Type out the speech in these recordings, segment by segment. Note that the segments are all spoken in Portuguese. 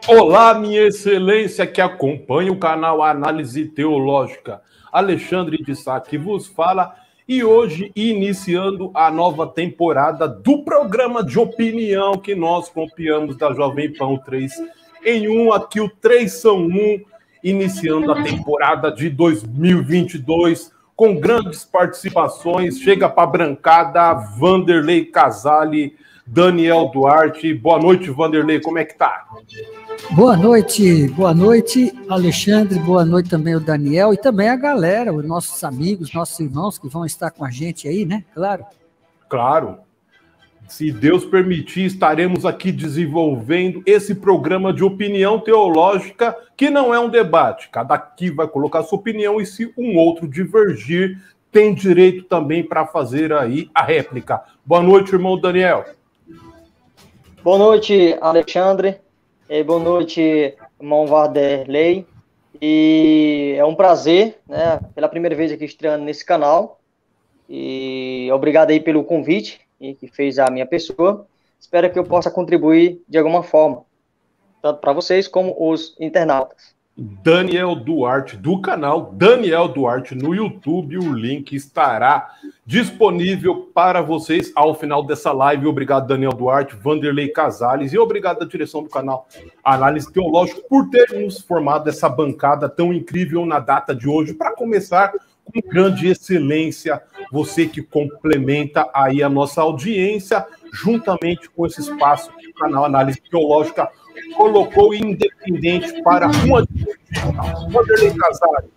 Olá, minha excelência que acompanha o canal Análise Teológica. Alexandre de Sá que vos fala e hoje iniciando a nova temporada do programa de opinião que nós copiamos da Jovem Pan 3 em 1. Aqui o 3 são 1, iniciando a temporada de 2022 com grandes participações. Chega para a brancada Vanderlei Casale, Daniel Duarte. Boa noite, Vanderlei, como é que tá? Boa noite, Alexandre, boa noite também o Daniel e também a galera, os nossos amigos, nossos irmãos que vão estar com a gente aí, né? Claro. Claro. Se Deus permitir, estaremos aqui desenvolvendo esse programa de opinião teológica, que não é um debate. Cada aqui vai colocar sua opinião e se um outro divergir, tem direito também para fazer aí a réplica. Boa noite, irmão Daniel. Boa noite, Alexandre. Boa noite, irmão Vanderlei. E é um prazer, né? Pela primeira vez aqui estreando nesse canal. E obrigado aí pelo convite que fez a minha pessoa. Espero que eu possa contribuir de alguma forma, tanto para vocês como os internautas. Daniel Duarte, do canal Daniel Duarte no YouTube. O link estará disponível para vocês ao final dessa live. Obrigado, Daniel Duarte, Vanderlei Casales, e obrigado à direção do canal Análise Teológica por termos formado essa bancada tão incrível na data de hoje, para começar com grande excelência, você que complementa aí a nossa audiência, juntamente com esse espaço que o canal Análise Teológica colocou independente para uma Vanderlei Casale,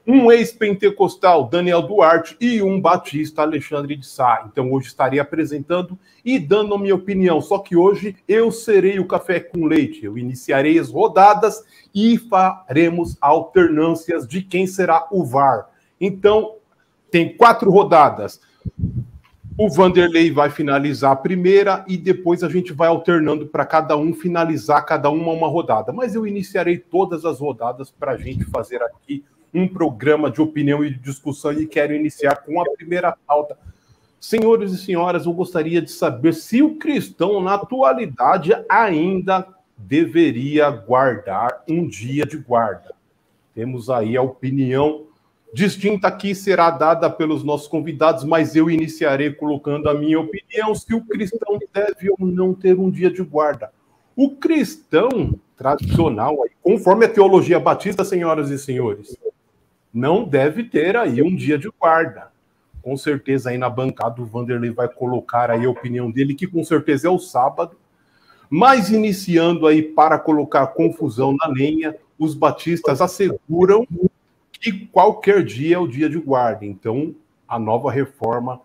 um ex-pentecostal, Daniel Duarte, e um batista, Alexandre de Sá. Então hoje estarei apresentando e dando a minha opinião, só que hoje eu serei o café com leite. Eu iniciarei as rodadas e faremos alternâncias de quem será o VAR. Então, tem 4 rodadas. O Vanderlei vai finalizar a primeira e depois a gente vai alternando para cada um finalizar cada uma rodada. Mas eu iniciarei todas as rodadas para a gente fazer aqui um programa de opinião e de discussão e quero iniciar com a primeira pauta. Senhores e senhoras, eu gostaria de saber se o cristão, na atualidade, ainda deveria guardar um dia de guarda. Temos aí a opinião distinta aqui, será dada pelos nossos convidados, mas eu iniciarei colocando a minha opinião se o cristão deve ou não ter um dia de guarda. O cristão tradicional, conforme a teologia batista, senhoras e senhores, não deve ter aí um dia de guarda. Com certeza aí na bancada o Vanderlei vai colocar aí a opinião dele, que com certeza é o sábado, mas iniciando aí para colocar confusão na lenha, os batistas asseguram que qualquer dia é o dia de guarda. Então, a nova reforma,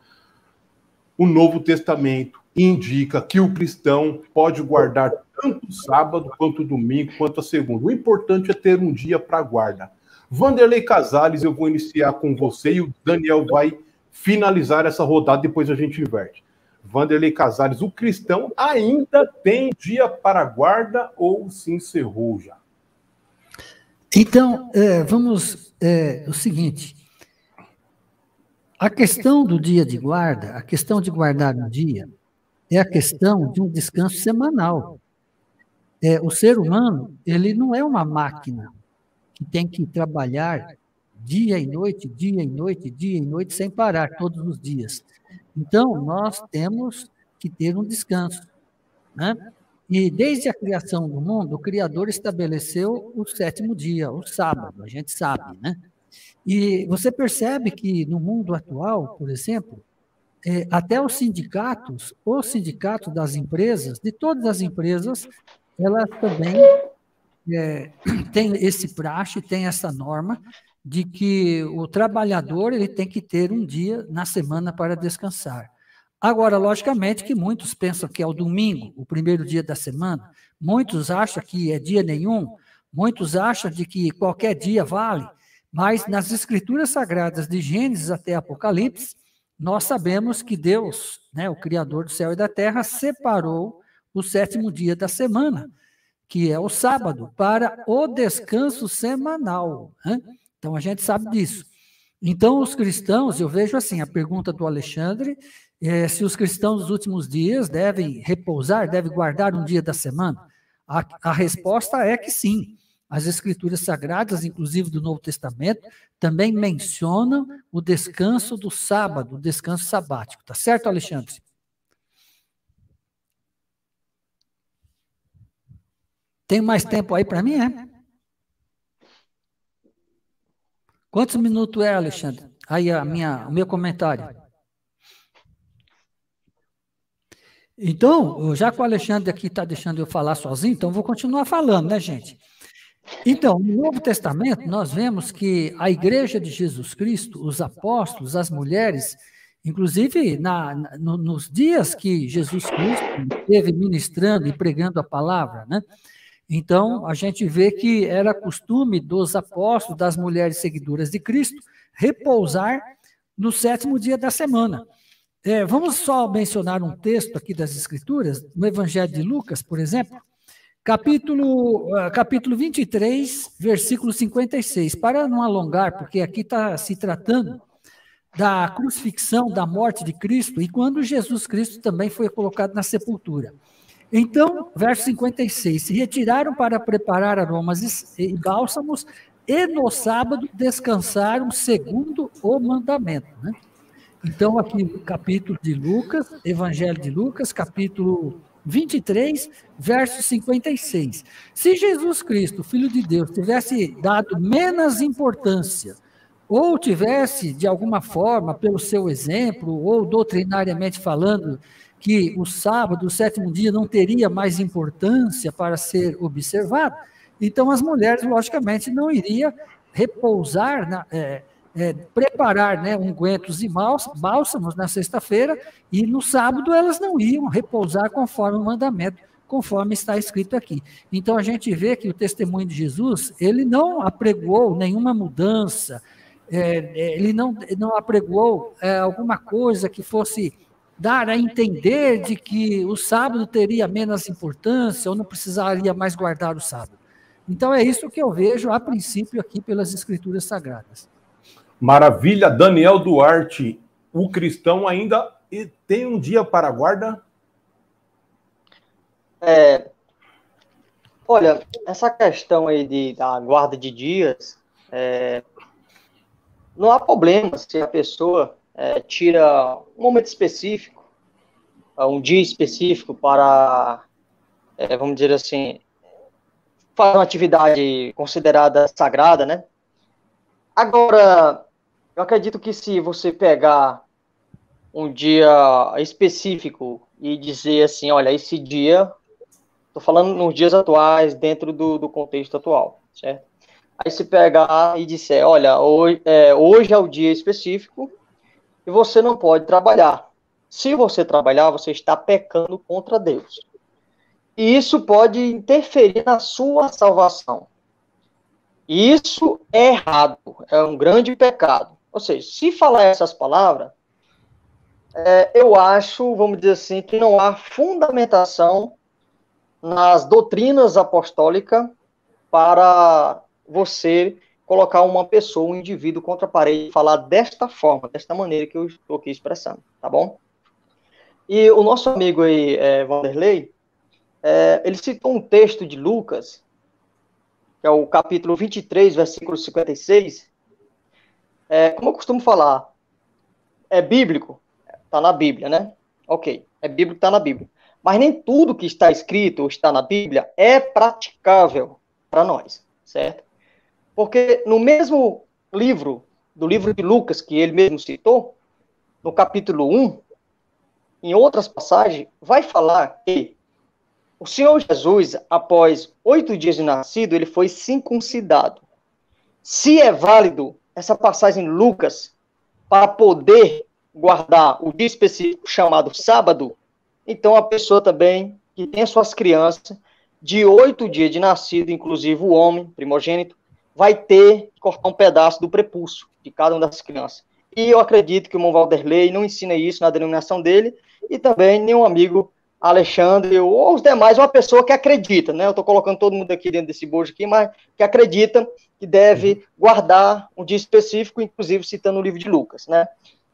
o Novo Testamento, indica que o cristão pode guardar tanto sábado, quanto domingo, quanto a segunda. O importante é ter um dia para guarda. Vanderlei Casales, eu vou iniciar com você e o Daniel vai finalizar essa rodada, depois a gente inverte. Vanderlei Casales, o cristão ainda tem dia para guarda ou se encerrou já? Então, o seguinte, a questão do dia de guarda, a questão de guardar um dia, é a questão de um descanso semanal. O ser humano, ele não é uma máquina que tem que trabalhar dia e noite, dia e noite, dia e noite, sem parar, todos os dias. Então, nós temos que ter um descanso, né? E desde a criação do mundo, o Criador estabeleceu o 7º dia, o sábado, a gente sabe, né? E você percebe que no mundo atual, por exemplo, até os sindicatos das empresas, de todas as empresas, elas também têm esse praxe, têm essa norma de que o trabalhador ele tem que ter um dia na semana para descansar. Agora, logicamente que muitos pensam que é o domingo, o primeiro dia da semana, muitos acham que é dia nenhum, muitos acham de que qualquer dia vale, mas nas escrituras sagradas de Gênesis até Apocalipse, nós sabemos que Deus, né, o Criador do céu e da terra, separou o 7º dia da semana, que é o sábado, para o descanso semanal, né? Então, a gente sabe disso. Então, os cristãos, eu vejo assim, a pergunta do Alexandre, se os cristãos dos últimos dias devem repousar, devem guardar um dia da semana. A resposta é que sim. As Escrituras Sagradas, inclusive do Novo Testamento, também mencionam o descanso do sábado, o descanso sabático. Tá certo, Alexandre? Tem mais tempo aí para mim, é? Quantos minutos é, Alexandre? Aí o meu comentário. Então, já que o Alexandre aqui está deixando eu falar sozinho, então eu vou continuar falando, né, gente? Então, no Novo Testamento, nós vemos que a Igreja de Jesus Cristo, os apóstolos, as mulheres, inclusive nos dias que Jesus Cristo esteve ministrando e pregando a palavra, né? Então, a gente vê que era costume dos apóstolos, das mulheres seguidoras de Cristo, repousar no 7º dia da semana. Vamos só mencionar um texto aqui das Escrituras, no Evangelho de Lucas, por exemplo, capítulo 23, versículo 56. Para não alongar, porque aqui está se tratando da crucifixão, da morte de Cristo, e quando Jesus Cristo também foi colocado na sepultura. Então, verso 56, se retiraram para preparar aromas e bálsamos, e no sábado descansaram segundo o mandamento, né? Então, aqui no capítulo de Lucas, Evangelho de Lucas, capítulo 23, verso 56. Se Jesus Cristo, Filho de Deus, tivesse dado menos importância, ou tivesse, de alguma forma, pelo seu exemplo, ou doutrinariamente falando, que o sábado, o 7º dia, não teria mais importância para ser observado, então as mulheres, logicamente, não iriam repousar preparar, né, ungüentos e bálsamos na sexta-feira, e no sábado elas não iam repousar conforme o mandamento, conforme está escrito aqui. Então a gente vê que o testemunho de Jesus, ele não apregoou nenhuma mudança, ele não apregoou alguma coisa que fosse dar a entender de que o sábado teria menos importância ou não precisaria mais guardar o sábado. Então é isso que eu vejo a princípio aqui pelas Escrituras Sagradas. Maravilha, Daniel Duarte, o cristão ainda tem um dia para a guarda? Olha, essa questão aí da guarda de dias, não há problema se a pessoa tira um momento específico, um dia específico para, vamos dizer assim, fazer uma atividade considerada sagrada, né? Agora, eu acredito que se você pegar um dia específico e dizer assim, olha, esse dia, estou falando nos dias atuais, dentro do contexto atual, certo? Aí se pegar e disser, olha, hoje é o dia específico e você não pode trabalhar. Se você trabalhar, você está pecando contra Deus. E isso pode interferir na sua salvação. Isso é errado, é um grande pecado. Ou seja, se falar essas palavras, eu acho, vamos dizer assim, que não há fundamentação nas doutrinas apostólicas para você colocar uma pessoa, um indivíduo contra a parede e falar desta forma, desta maneira que eu estou aqui expressando, tá bom? E o nosso amigo aí, Vanderlei, ele citou um texto de Lucas, que é o capítulo 23, versículo 56, como eu costumo falar, é bíblico, está na Bíblia, né? Ok, é bíblico, está na Bíblia. Mas nem tudo que está escrito ou está na Bíblia é praticável para nós, certo? Porque no mesmo livro, do livro de Lucas, que ele mesmo citou, no capítulo 1, em outras passagens, vai falar que o Senhor Jesus, após 8 dias de nascido, ele foi circuncidado. Se é válido essa passagem em Lucas para poder guardar o dia específico chamado sábado, então a pessoa também que tem suas crianças de 8 dias de nascido, inclusive o homem primogênito, vai ter que cortar um pedaço do prepúcio de cada uma das crianças. E eu acredito que o irmão Vanderlei não ensina isso na denominação dele, e também nenhum amigo Alexandre, ou os demais, uma pessoa que acredita, né? Eu estou colocando todo mundo aqui dentro desse bojo aqui, mas que acredita que deve guardar um dia específico, inclusive citando o livro de Lucas, né?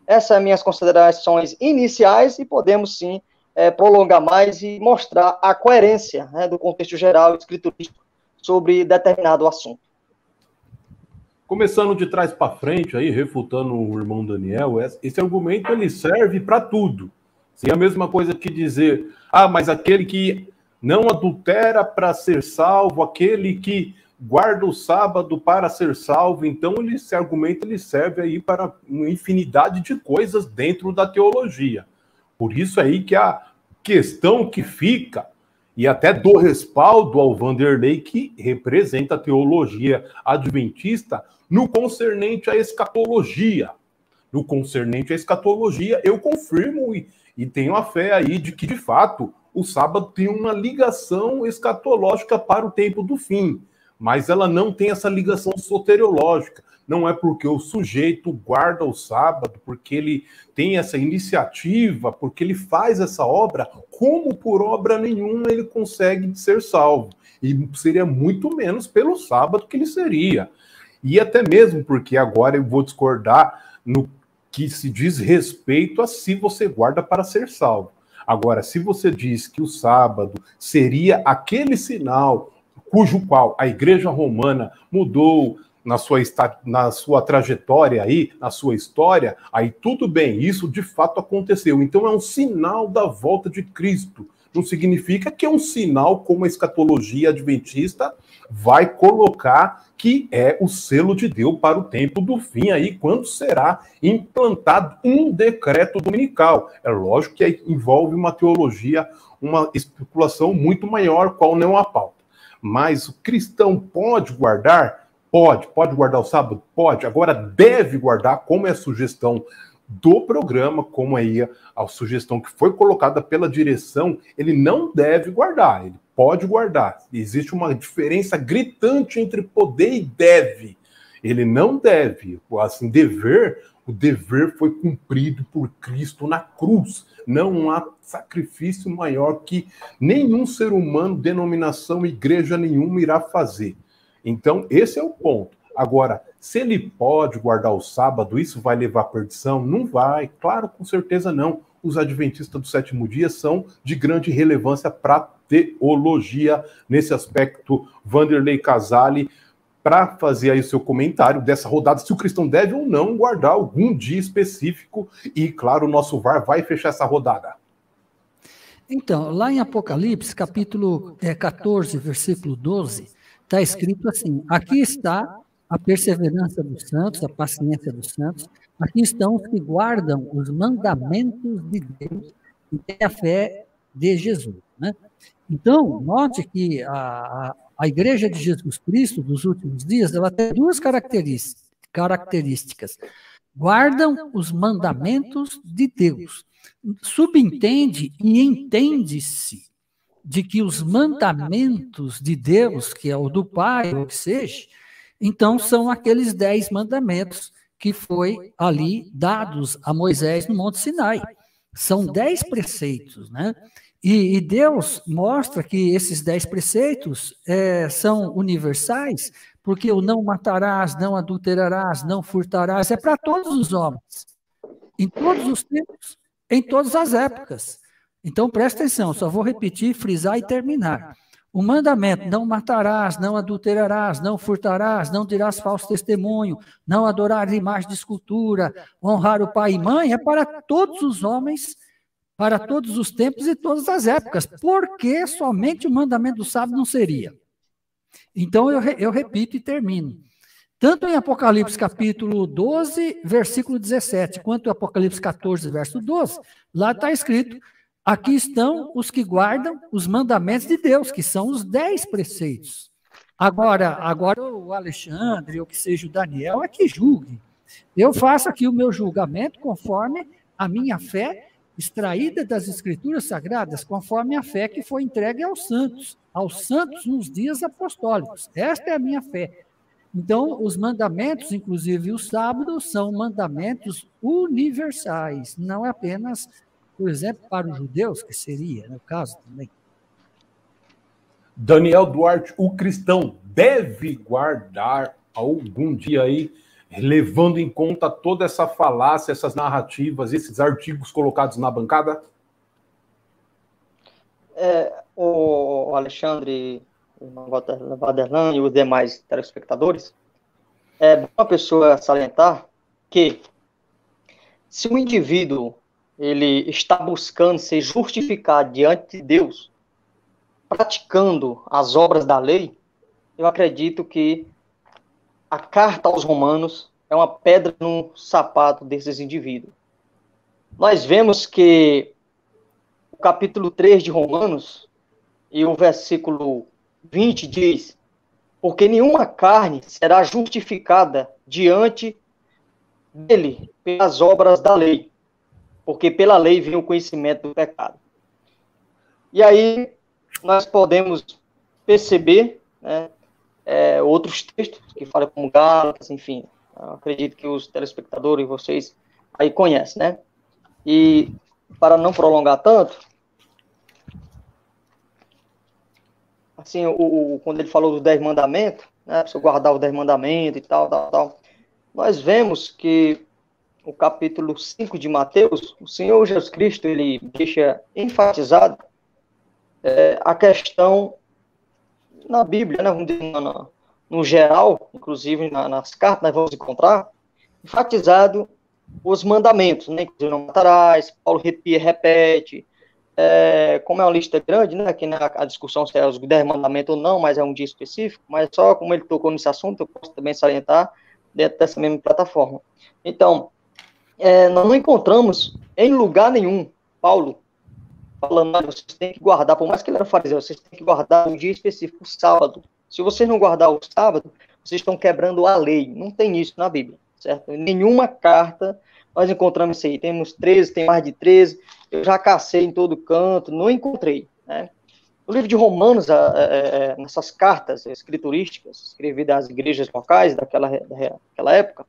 Essas são minhas considerações iniciais e podemos, sim, prolongar mais e mostrar a coerência, né, do contexto geral escriturístico sobre determinado assunto. Começando de trás para frente, aí, refutando o irmão Daniel, esse argumento ele serve para tudo. Sim, a mesma coisa que dizer, mas aquele que não adultera para ser salvo, aquele que guarda o sábado para ser salvo, então esse argumento ele serve aí para uma infinidade de coisas dentro da teologia. Por isso aí que a questão que fica, e até dou respaldo ao Vanderlei, que representa a teologia adventista, no concernente à escatologia. No concernente à escatologia, eu confirmo e tenho a fé aí de que, de fato, o sábado tem uma ligação escatológica para o tempo do fim, mas ela não tem essa ligação soteriológica. Não é porque o sujeito guarda o sábado, porque ele tem essa iniciativa, porque ele faz essa obra, como por obra nenhuma ele consegue ser salvo. E seria muito menos pelo sábado que ele seria. E até mesmo porque agora eu vou discordar no que se diz respeito a se você guarda para ser salvo. Agora, se você diz que o sábado seria aquele sinal cujo qual a Igreja Romana mudou na sua trajetória aí, na sua história, aí tudo bem, isso de fato aconteceu. Então é um sinal da volta de Cristo. Não significa que é um sinal como a escatologia adventista vai colocar que é o selo de Deus para o tempo do fim aí, quando será implantado um decreto dominical. É lógico que envolve uma teologia, uma especulação muito maior, qual não a pauta. Mas o cristão pode guardar? Pode guardar o sábado? Pode. Agora deve guardar, como é a sugestão do programa, como aí a sugestão que foi colocada pela direção, ele não deve guardar, ele pode guardar. Existe uma diferença gritante entre poder e deve. Ele não deve. Assim, o dever foi cumprido por Cristo na cruz. Não há sacrifício maior que nenhum ser humano, denominação, igreja nenhuma irá fazer. Então, esse é o ponto. Agora, se ele pode guardar o sábado, isso vai levar à perdição? Não vai, claro, com certeza não. Os adventistas do sétimo dia são de grande relevância para a teologia nesse aspecto. Vanderlei Casale, para fazer aí o seu comentário dessa rodada, se o cristão deve ou não guardar algum dia específico, e claro, o nosso VAR vai fechar essa rodada. Então, lá em Apocalipse, capítulo 14, versículo 12, está escrito assim: aqui está a perseverança dos santos, a paciência dos santos, aqui estão os que guardam os mandamentos de Deus e têm a fé de Jesus, né? Então, note que a Igreja de Jesus Cristo dos últimos dias, ela tem duas características. Guardam os mandamentos de Deus. Subentende e entende-se de que os mandamentos de Deus, que é o do Pai, ou que seja, então são aqueles 10 mandamentos que foi ali dados a Moisés no Monte Sinai. São 10 preceitos, né? E Deus mostra que esses 10 preceitos são universais, porque o não matarás, não adulterarás, não furtarás, é para todos os homens, em todos os tempos, em todas as épocas. Então, presta atenção, só vou repetir, frisar e terminar. O mandamento, não matarás, não adulterarás, não furtarás, não dirás falso testemunho, não adorar imagem de escultura, honrar o pai e mãe, é para todos os homens, para todos os tempos e todas as épocas. Por que somente o mandamento do sábado não seria? Então, eu repito e termino. Tanto em Apocalipse capítulo 12, versículo 17, quanto em Apocalipse 14, verso 12, lá está escrito: aqui estão os que guardam os mandamentos de Deus, que são os 10 preceitos. Agora o Alexandre, ou que seja o Daniel, é que julgue. Eu faço aqui o meu julgamento conforme a minha fé, extraída das Escrituras Sagradas, conforme a fé que foi entregue aos santos nos dias apostólicos. Esta é a minha fé. Então, os mandamentos, inclusive o sábado, são mandamentos universais, não é apenas Por exemplo, para os judeus, que seria, no caso também. Daniel Duarte, o cristão deve guardar algum dia aí, levando em conta toda essa falácia, essas narrativas, esses artigos colocados na bancada? O Alexandre, o Vaderlan e os demais telespectadores, é bom a pessoa salientar que se o indivíduo ele está buscando se justificar diante de Deus, praticando as obras da lei, eu acredito que a carta aos Romanos é uma pedra no sapato desses indivíduos. Nós vemos que o capítulo 3 de Romanos e o versículo 20 diz: porque nenhuma carne será justificada diante dele pelas obras da lei, porque pela lei vem o conhecimento do pecado. E aí nós podemos perceber, né, outros textos que falam como Gálatas, enfim, acredito que os telespectadores, vocês aí conhecem, né? E para não prolongar tanto, assim, quando ele falou dos 10 mandamentos, né, para guardar os 10 mandamentos e tal, nós vemos que o capítulo 5 de Mateus, o Senhor Jesus Cristo, ele deixa enfatizado a questão na Bíblia, né, no geral, inclusive nas cartas, nós vamos encontrar, enfatizado os mandamentos, né, inclusive não matarás, Paulo repete, como é uma lista grande, né, aqui a discussão se é os 10 mandamentos ou não, mas é um dia específico, mas só como ele tocou nesse assunto, eu posso também salientar dentro dessa mesma plataforma. Então, nós não encontramos em lugar nenhum Paulo falando: vocês têm que guardar, por mais que ele era fariseu, vocês têm que guardar um dia específico, o sábado. Se vocês não guardar o sábado, vocês estão quebrando a lei. Não tem isso na Bíblia, certo? Em nenhuma carta nós encontramos isso aí. Temos 13, tem mais de 13. Eu já cacei em todo canto, não encontrei, né? No livro de Romanos, nessas cartas escriturísticas, escrevidas às igrejas locais daquela época,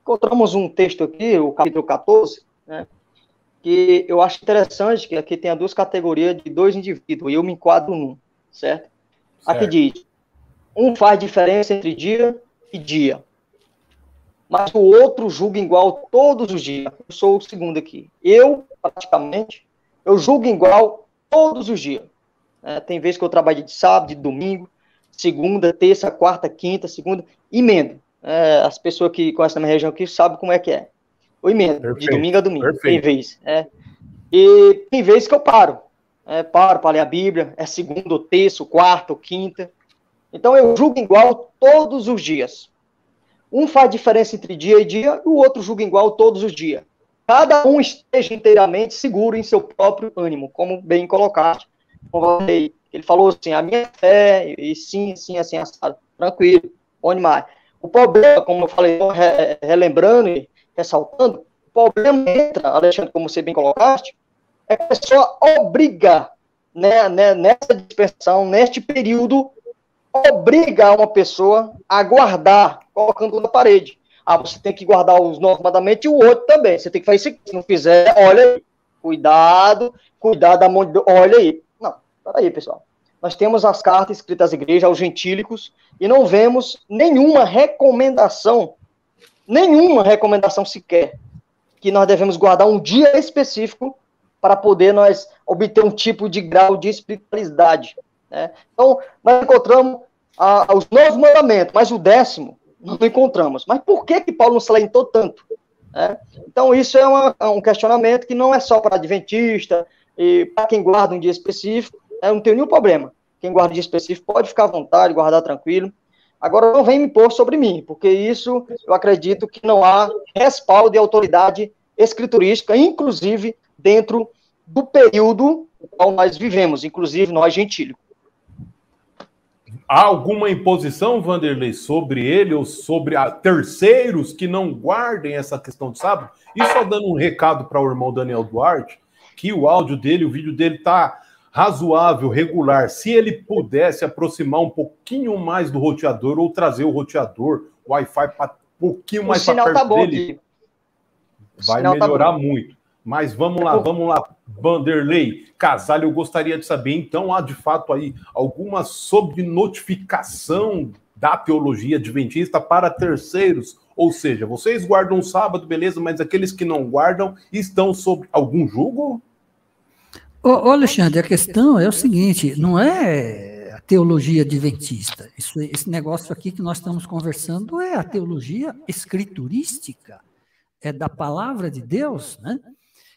encontramos um texto aqui, o capítulo 14, né, que eu acho interessante, que aqui tem duas categorias de dois indivíduos, e eu me enquadro num, certo? Aqui diz: um faz diferença entre dia e dia, mas o outro julga igual todos os dias. Eu sou o segundo aqui. Eu julgo igual todos os dias. Tem vezes que eu trabalho de sábado, de domingo, segunda, terça, quarta, quinta, segunda, emendo. As pessoas que conhecem na minha região aqui sabem como é que é. Eu emendo, de domingo a domingo. Perfeito. Tem vez. E tem vezes que eu paro. Paro para ler a Bíblia, segunda, ou terça, ou quarta, ou quinta. Então eu julgo igual todos os dias. Um faz diferença entre dia e dia, e o outro julga igual todos os dias. Cada um esteja inteiramente seguro em seu próprio ânimo, como bem colocaste. Ele falou assim: a minha fé, e sim, assim, assado, tranquilo, bom demais. O problema, como eu falei, relembrando e ressaltando, o problema entra, Alexandre, como você bem colocaste, é que a pessoa obriga, né, nessa dispersão, neste período, obriga uma pessoa a guardar, colocando na parede. Você tem que guardar os 9 mandamentos e o outro também. Você tem que fazer isso aqui. Se não fizer, olha aí. Cuidado da mão de Deus. Olha aí. Não, peraí, pessoal. Nós temos as cartas escritas às igrejas, aos gentílicos, e não vemos nenhuma recomendação sequer, que nós devemos guardar um dia específico para poder nós obter um tipo de grau de espiritualidade, né? Então, nós encontramos os 9 mandamentos, mas o 10º não encontramos. Mas por que Paulo não salientou tanto? Então, isso é um questionamento que não é só para adventista e para quem guarda um dia específico. Não tem nenhum problema. Quem guarda um dia específico pode ficar à vontade, guardar tranquilo. Agora, não vem me impor sobre mim, porque isso eu acredito que não há respaldo de autoridade escriturística, inclusive dentro do período no qual nós vivemos, inclusive nós gentílicos. Há alguma imposição, Vanderlei, sobre ele ou sobre terceiros que não guardem essa questão de sábado? E só dando um recado para o irmão Daniel Duarte, que o áudio dele, o vídeo dele está razoável, regular. Se ele pudesse aproximar um pouquinho mais do roteador ou trazer o roteador, o Wi-Fi um pouquinho mais para perto dele, vai melhorar muito. Mas vamos lá, Vanderlei Casale, eu gostaria de saber, então, há de fato aí alguma subnotificação da teologia adventista para terceiros? Ou seja, vocês guardam o sábado, beleza, mas aqueles que não guardam estão sob algum jugo? Ô, Alexandre, a questão é o seguinte, não é a teologia adventista. Esse negócio aqui que nós estamos conversando é a teologia escriturística, é da palavra de Deus, né?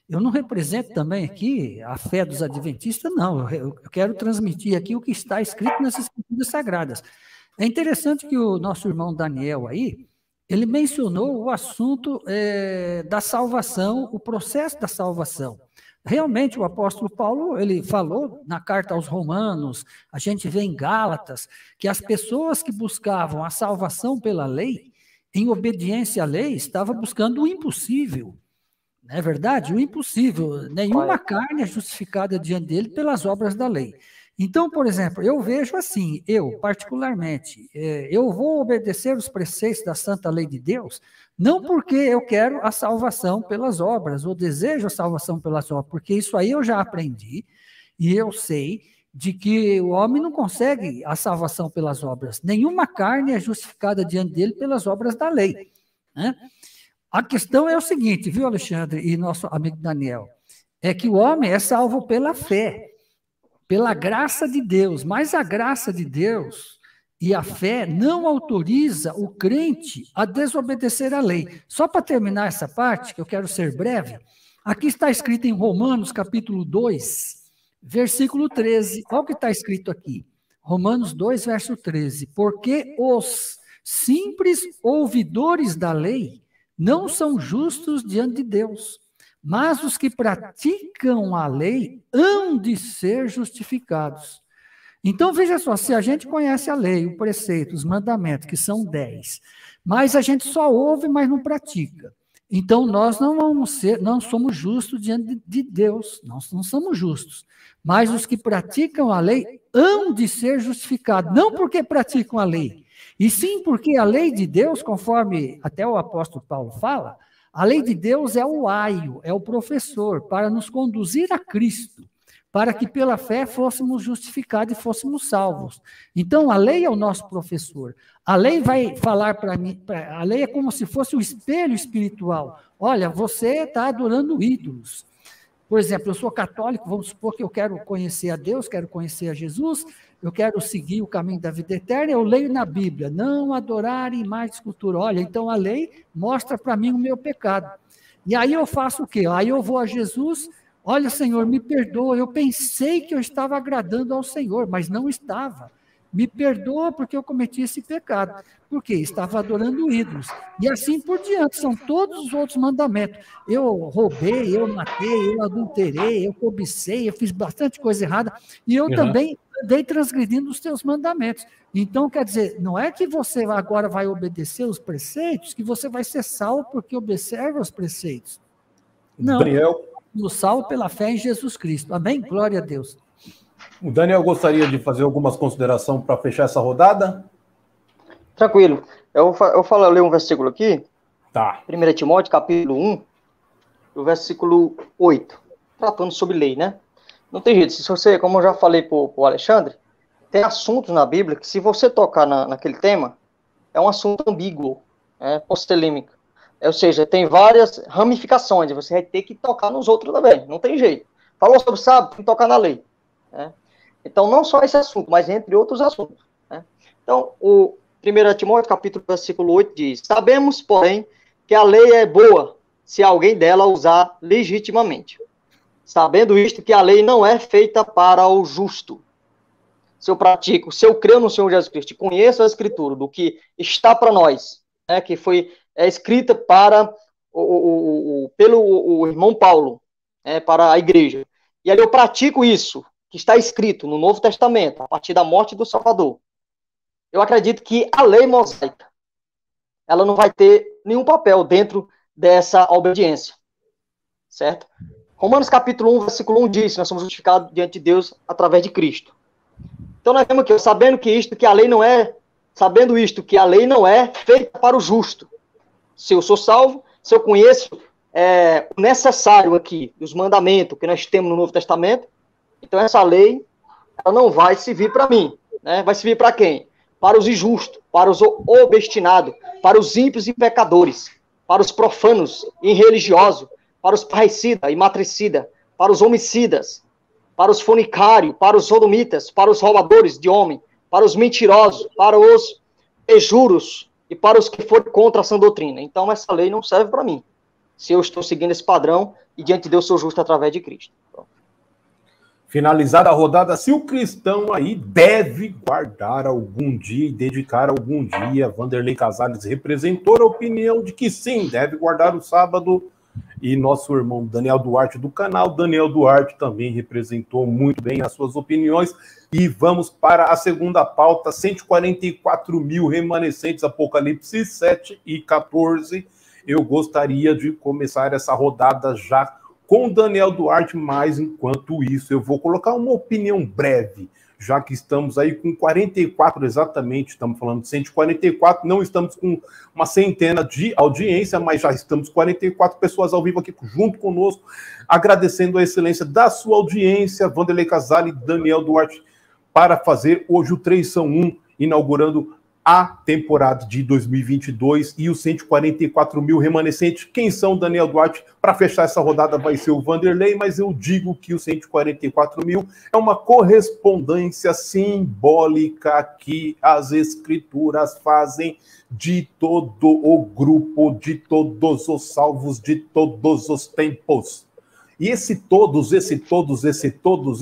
Eu não represento também aqui a fé dos adventistas, não. Eu quero transmitir aqui o que está escrito nas Escrituras Sagradas. É interessante que o nosso irmão Daniel aí, ele mencionou o assunto da salvação, o processo da salvação. Realmente, o apóstolo Paulo, ele falou na carta aos Romanos, a gente vê em Gálatas, que as pessoas que buscavam a salvação pela lei, em obediência à lei, estavam buscando o impossível. Não é verdade? O impossível. Nenhuma carne é justificada diante dele pelas obras da lei. Então, por exemplo, eu vejo assim, eu particularmente, eu vou obedecer os preceitos da santa lei de Deus, não porque eu quero a salvação pelas obras, ou desejo a salvação pelas obras, porque isso aí eu já aprendi, e eu sei de que o homem não consegue a salvação pelas obras. Nenhuma carne é justificada diante dele pelas obras da lei, né? A questão é o seguinte, viu, Alexandre e nosso amigo Daniel, é que o homem é salvo pela fé, pela graça de Deus, mas a graça de Deus e a fé não autoriza o crente a desobedecer a lei. Só para terminar essa parte, que eu quero ser breve, aqui está escrito em Romanos capítulo 2, versículo 13, olha o que está escrito aqui, Romanos 2, verso 13, porque os simples ouvidores da lei não são justos diante de Deus, mas os que praticam a lei hão de ser justificados. Então, veja só, se a gente conhece a lei, o preceito, os mandamentos, que são 10, mas a gente só ouve, mas não pratica, então nós não somos justos diante de Deus, nós não somos justos, mas os que praticam a lei hão de ser justificados, não porque praticam a lei, e sim porque a lei de Deus, conforme até o apóstolo Paulo fala, a lei de Deus é o aio, é o professor, para nos conduzir a Cristo, para que pela fé fôssemos justificados e fôssemos salvos. Então, a lei é o nosso professor. A lei vai falar para mim, a lei é como se fosse o espelho espiritual. Olha, você está adorando ídolos. Por exemplo, eu sou católico, vamos supor que eu quero conhecer a Deus, quero conhecer a Jesus, eu quero seguir o caminho da vida eterna, eu leio na Bíblia, não adorar imagem de escultura. Olha, então a lei mostra para mim o meu pecado. E aí eu faço o quê? Aí eu vou a Jesus, olha, Senhor, me perdoa, eu pensei que eu estava agradando ao Senhor, mas não estava. Me perdoa porque eu cometi esse pecado. Por quê? Estava adorando ídolos. E assim por diante, são todos os outros mandamentos. Eu roubei, eu matei, eu adulterei, eu cobicei, eu fiz bastante coisa errada, e eu também andei transgredindo os teus mandamentos. Então, quer dizer, não é que você agora vai obedecer os preceitos, que você vai ser salvo porque observa os preceitos. Não, Daniel, no salvo pela fé em Jesus Cristo. Amém? Glória a Deus. O Daniel gostaria de fazer algumas considerações para fechar essa rodada? Tranquilo. Eu leio um versículo aqui. Tá. 1 Timóteo, capítulo 1, o versículo 8. Tratando sobre lei, né? Não tem jeito. Se você, como eu já falei para o Alexandre, tem assuntos na Bíblia que, se você tocar naquele tema, é um assunto ambíguo, postolêmico. Ou seja, tem várias ramificações, você vai ter que tocar nos outros também. Não tem jeito. Falou sobre sábado, tem que tocar na lei. Então, não só esse assunto, mas entre outros assuntos. Então, o 1 Timóteo, capítulo, versículo 8, diz: sabemos, porém, que a lei é boa, se alguém dela usar legitimamente. Sabendo isto, que a lei não é feita para o justo. Se eu pratico, se eu creio no Senhor Jesus Cristo, conheço a Escritura, do que está para nós, que foi escrita pelo irmão Paulo, para a igreja, e aí eu pratico isso, que está escrito no Novo Testamento, a partir da morte do Salvador, eu acredito que a lei mosaica, ela não vai ter nenhum papel dentro dessa obediência, certo? Romanos capítulo 1, versículo 1 diz: nós somos justificados diante de Deus através de Cristo. Então nós temos aqui, sabendo que a lei não é feita para o justo. Se eu sou salvo, se eu conheço o necessário aqui, dos mandamentos que nós temos no Novo Testamento, então essa lei ela não vai servir para mim, né? Vai servir para quem? Para os injustos, para os obstinados, para os ímpios e pecadores, para os profanos e irreligiosos, para os parricidas e matricidas, para os homicidas, para os fornicários, para os sodomitas, para os roubadores de homem, para os mentirosos, para os perjuros e para os que forem contra a sã doutrina. Então, essa lei não serve para mim, se eu estou seguindo esse padrão e diante de Deus sou justo através de Cristo. Finalizada a rodada, se o cristão aí deve guardar algum dia e dedicar algum dia, Vanderlei Casales representou a opinião de que sim, deve guardar o sábado, e nosso irmão Daniel Duarte do canal, Daniel Duarte também representou muito bem as suas opiniões, e vamos para a segunda pauta, 144 mil remanescentes, Apocalipse 7 e 14, eu gostaria de começar essa rodada já com Daniel Duarte, mas enquanto isso eu vou colocar uma opinião breve, já que estamos aí com 44 exatamente, estamos falando de 144, não estamos com uma centena de audiência, mas já estamos 44 pessoas ao vivo aqui junto conosco, agradecendo a excelência da sua audiência, Vanderlei Casale e Daniel Duarte, para fazer hoje o 3 são 1, inaugurando a temporada de 2022 e os 144 mil remanescentes. Quem são, Daniel Duarte? Para fechar essa rodada vai ser o Vanderlei, mas eu digo que os 144 mil é uma correspondência simbólica que as escrituras fazem de todo o grupo, de todos os salvos, de todos os tempos. E esse todos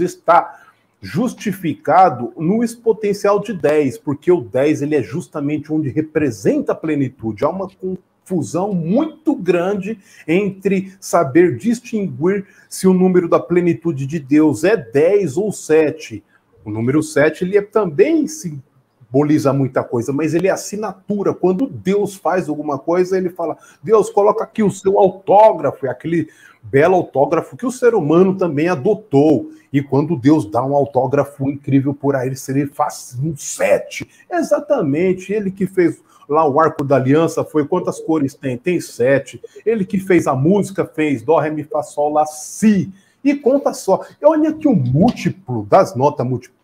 está justificado no exponencial de 10, porque o 10 ele é justamente onde representa a plenitude. Há uma confusão muito grande entre saber distinguir se o número da plenitude de Deus é 10 ou 7. O número 7 ele também simboliza muita coisa, mas ele é assinatura. Quando Deus faz alguma coisa, ele fala, Deus, coloca aqui o seu autógrafo, é aquele belo autógrafo que o ser humano também adotou. E quando Deus dá um autógrafo incrível por aí, ele faz um 7. Exatamente, ele que fez lá o Arco da Aliança, foi quantas cores tem? Tem 7. Ele que fez a música, fez Dó, Ré, Mi, Fá, Sol, Lá, Si. E conta só. Olha aqui o múltiplo das notas múltiplas.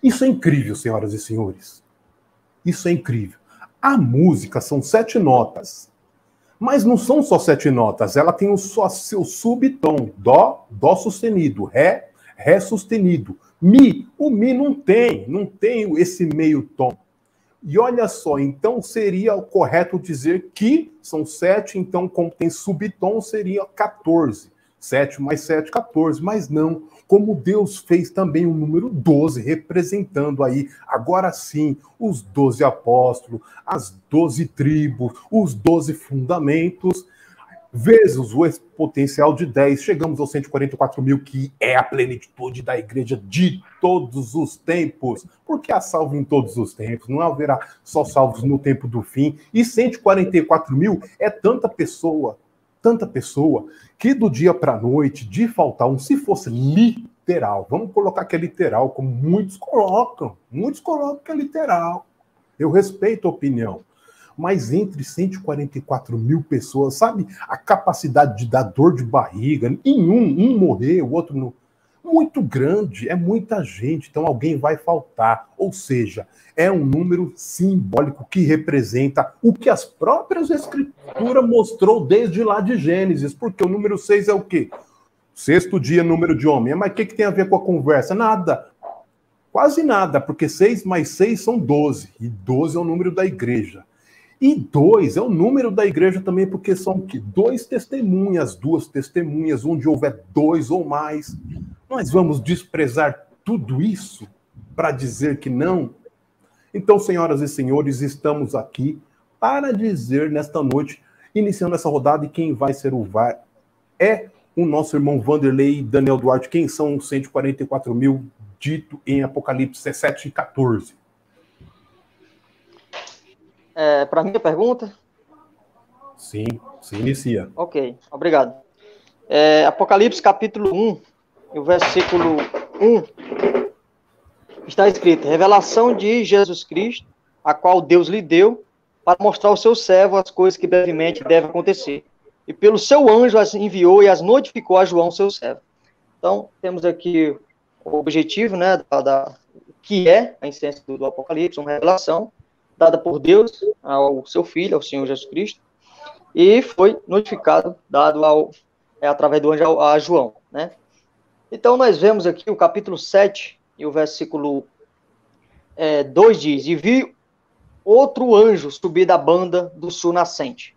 Isso é incrível, senhoras e senhores. Isso é incrível. A música são 7 notas. Mas não são só 7 notas, ela tem só seu subtom, dó, dó sustenido, ré, ré sustenido, mi, o mi não tem esse meio tom. E olha só, então seria o correto dizer que são 7, então como tem subtom seria 14. 7 mais 7, 14, mas não. Como Deus fez também o número 12, representando aí, agora sim, os 12 apóstolos, as 12 tribos, os 12 fundamentos, vezes o potencial de 10, chegamos aos 144 mil, que é a plenitude da igreja de todos os tempos, porque há salvo em todos os tempos, não haverá só salvos no tempo do fim, e 144 mil é tanta pessoa, que do dia para a noite, de faltar um, se fosse literal, vamos colocar que é literal, como muitos colocam que é literal, eu respeito a opinião, mas entre 144 mil pessoas, sabe, a capacidade de dar dor de barriga, em um morrer, o outro não, muito grande, é muita gente, então alguém vai faltar, ou seja, é um número simbólico que representa o que as próprias escrituras mostrou desde lá de Gênesis, porque o número 6 é o quê? Sexto dia, número de homem. Mas o que tem a ver com a conversa? Nada. Quase nada, porque 6 mais 6 são 12, e 12 é o número da igreja. E 2 é o número da igreja também, porque são o quê? 2 testemunhas, 2 testemunhas, onde houver 2 ou mais. Nós vamos desprezar tudo isso para dizer que não? Então, senhoras e senhores, estamos aqui para dizer nesta noite, iniciando essa rodada, e quem vai ser o VAR é o nosso irmão Vanderlei e Daniel Duarte. Quem são os 144 mil dito em Apocalipse 7 e 14? Para mim a pergunta? Sim, se inicia. Ok, obrigado. Apocalipse capítulo 1, o versículo 1, está escrito, revelação de Jesus Cristo, a qual Deus lhe deu, para mostrar ao seu servo as coisas que brevemente devem acontecer. e pelo seu anjo as enviou e as notificou a João, seu servo. Então, temos aqui o objetivo, né, que é a essência do Apocalipse, uma revelação dada por Deus ao seu Filho, ao Senhor Jesus Cristo, e foi notificado, dado através do anjo a João, né? Então, nós vemos aqui o capítulo 7, e o versículo 2 diz: E vi outro anjo subir da banda do sul nascente,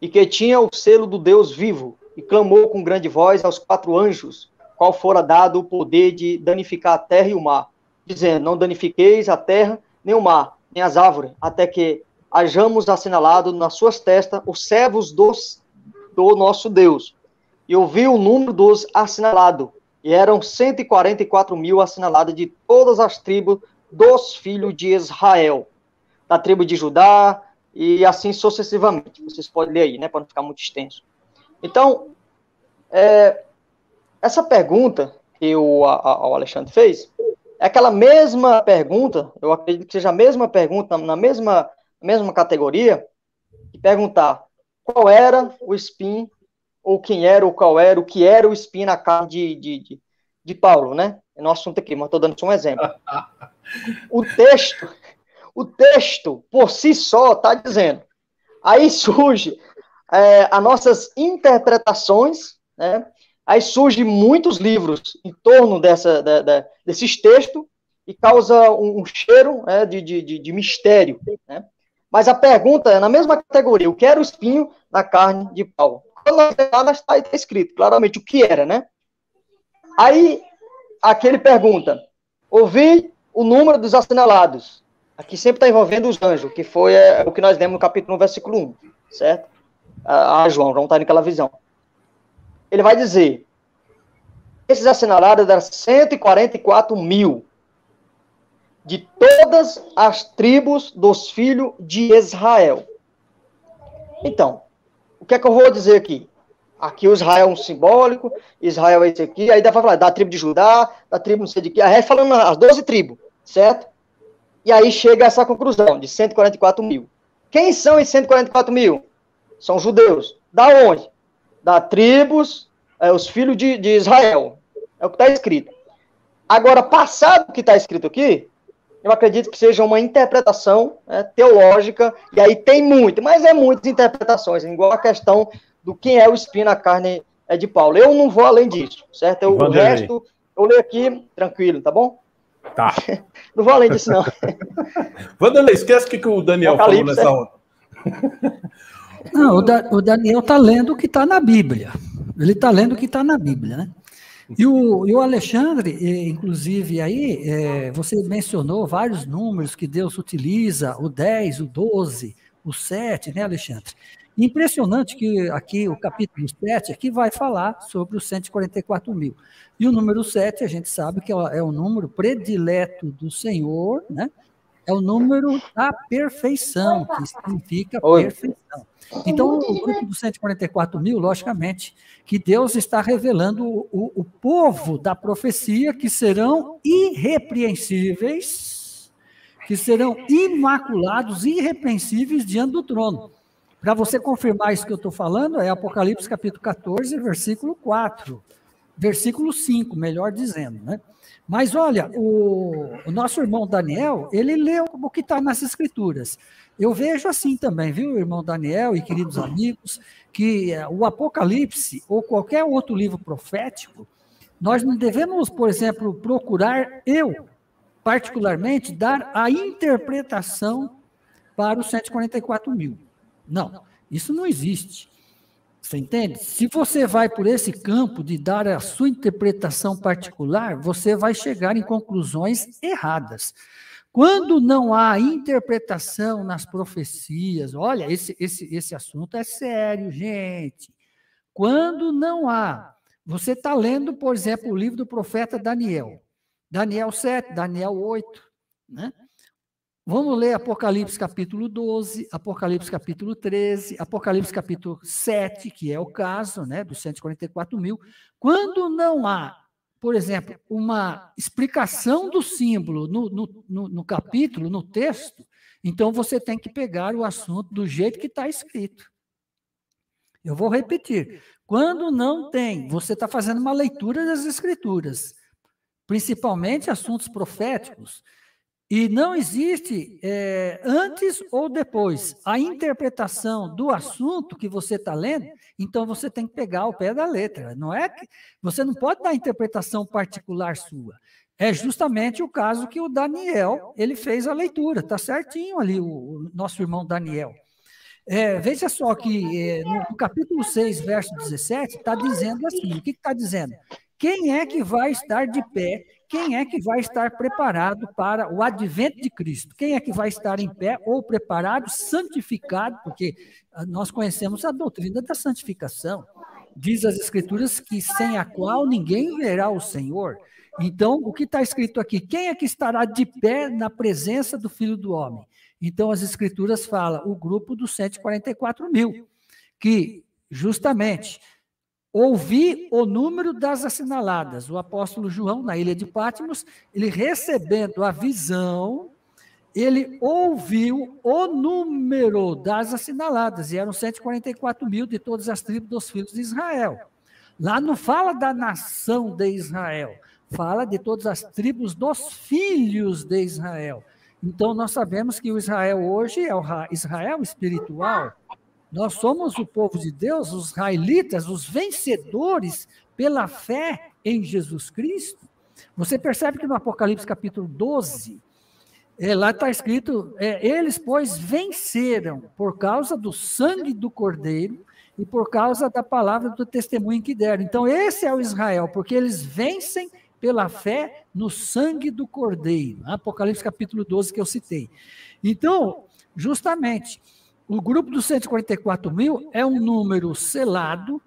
e que tinha o selo do Deus vivo, e clamou com grande voz aos 4 anjos, qual fora dado o poder de danificar a terra e o mar, dizendo: Não danifiqueis a terra, nem o mar, nem as árvores, até que hajamos assinalado nas suas testas os servos do nosso Deus. E ouvi o número dos assinalados, e eram 144.000 assinalados de todas as tribos dos filhos de Israel, da tribo de Judá, e assim sucessivamente. Vocês podem ler aí, né, para não ficar muito extenso. Então, essa pergunta que o Alexandre fez, é aquela mesma pergunta, eu acredito que seja a mesma pergunta, na mesma categoria, de perguntar qual era o espinho, ou quem era, ou qual era, o que era o espinho na carne de Paulo, né? É nosso assunto aqui, mas estou dando só um exemplo. O texto, por si só, está dizendo. Aí surge as nossas interpretações, né? Aí surgem muitos livros em torno desses textos e causa um cheiro, né, de mistério, né? Mas a pergunta é na mesma categoria: o que era o espinho na carne de Paulo? Quando está escrito claramente o que era, né? Aí, aqui ele pergunta: ouvi o número dos assinalados. Aqui sempre está envolvendo os anjos, que foi o que nós lemos no capítulo 1, versículo 1, certo? João está naquela visão. Ele vai dizer: esses assinalados eram 144.000 de todas as tribos dos filhos de Israel. Então, o que é que eu vou dizer aqui? Aqui o Israel é um simbólico, Israel é esse aqui, aí dá para falar da tribo de Judá, da tribo não sei de que, aí falando as 12 tribos, certo? E aí chega a essa conclusão de 144.000. Quem são esses 144.000? São judeus. Da onde? Da tribos, os filhos de Israel. É o que está escrito. Agora, passado o que está escrito aqui, eu acredito que seja uma interpretação teológica, e aí tem muitas interpretações, igual a questão do quem é o espinho na carne de Paulo. Eu não vou além disso, certo? O resto, eu leio aqui tranquilo, tá bom? Tá. Não vou além disso, não. Vanderlei, esquece o que o Daniel falou nessa hora. Não, o Daniel está lendo o que está na Bíblia. Ele está lendo o que está na Bíblia, né? E o Alexandre, inclusive, aí, você mencionou vários números que Deus utiliza, o 10, o 12, o 7, né, Alexandre? Impressionante que aqui o capítulo 7 aqui vai falar sobre os 144.000. E o número 7, a gente sabe que é o número predileto do Senhor, né? É o número da perfeição, que significa perfeição. Então, o grupo dos 144.000, logicamente, que Deus está revelando o povo da profecia, que serão irrepreensíveis, que serão imaculados, irrepreensíveis diante do trono. Para você confirmar isso que eu estou falando, é Apocalipse capítulo 14, versículo 4. Versículo 5, melhor dizendo, né? Mas olha, o nosso irmão Daniel, ele leu o que está nas Escrituras. Eu vejo assim também, viu, irmão Daniel e queridos amigos, que o Apocalipse ou qualquer outro livro profético, nós não devemos, por exemplo, procurar, eu, particularmente, dar a interpretação para os 144.000. Não, isso não existe. Você entende? Se você vai por esse campo de dar a sua interpretação particular, você vai chegar em conclusões erradas. Quando não há interpretação nas profecias, olha, esse assunto é sério, gente. Quando não há, você está lendo, por exemplo, o livro do profeta Daniel. Daniel 7, Daniel 8, né? Vamos ler Apocalipse capítulo 12, Apocalipse capítulo 13, Apocalipse capítulo 7, que é o caso, né, dos 144.000. Quando não há, por exemplo, uma explicação do símbolo no capítulo, no texto, então você tem que pegar o assunto do jeito que está escrito. Eu vou repetir. Quando não tem, você está fazendo uma leitura das Escrituras, principalmente assuntos proféticos, e não existe antes ou depois a interpretação do assunto que você está lendo, então você tem que pegar o pé da letra. Não é que você não pode dar a interpretação particular sua. É justamente o caso que o Daniel, ele fez a leitura, está certinho ali o nosso irmão Daniel. Veja só que no capítulo 6, verso 17, está dizendo assim, o que está dizendo? Quem é que vai estar de pé? Quem é que vai estar preparado para o advento de Cristo? Quem é que vai estar em pé ou preparado, santificado? Porque nós conhecemos a doutrina da santificação. Diz as Escrituras que sem a qual ninguém verá o Senhor. Então, o que está escrito aqui? Quem é que estará de pé na presença do Filho do Homem? Então, as Escrituras falam o grupo dos 144 mil, que justamente ouvi o número das assinaladas. O apóstolo João, na ilha de Patmos, ele recebendo a visão, ele ouviu o número das assinaladas, e eram 144 mil de todas as tribos dos filhos de Israel. Lá não fala da nação de Israel, fala de todas as tribos dos filhos de Israel. Então, nós sabemos que o Israel hoje é o Israel espiritual. Nós somos o povo de Deus, os israelitas, os vencedores pela fé em Jesus Cristo. Você percebe que no Apocalipse capítulo 12, lá está escrito, eles, pois, venceram por causa do sangue do Cordeiro e por causa da palavra do testemunho que deram. Então, esse é o Israel, porque eles vencem pela fé no sangue do Cordeiro. Apocalipse capítulo 12 que eu citei. Então, justamente, o grupo dos 144 mil é um número selado,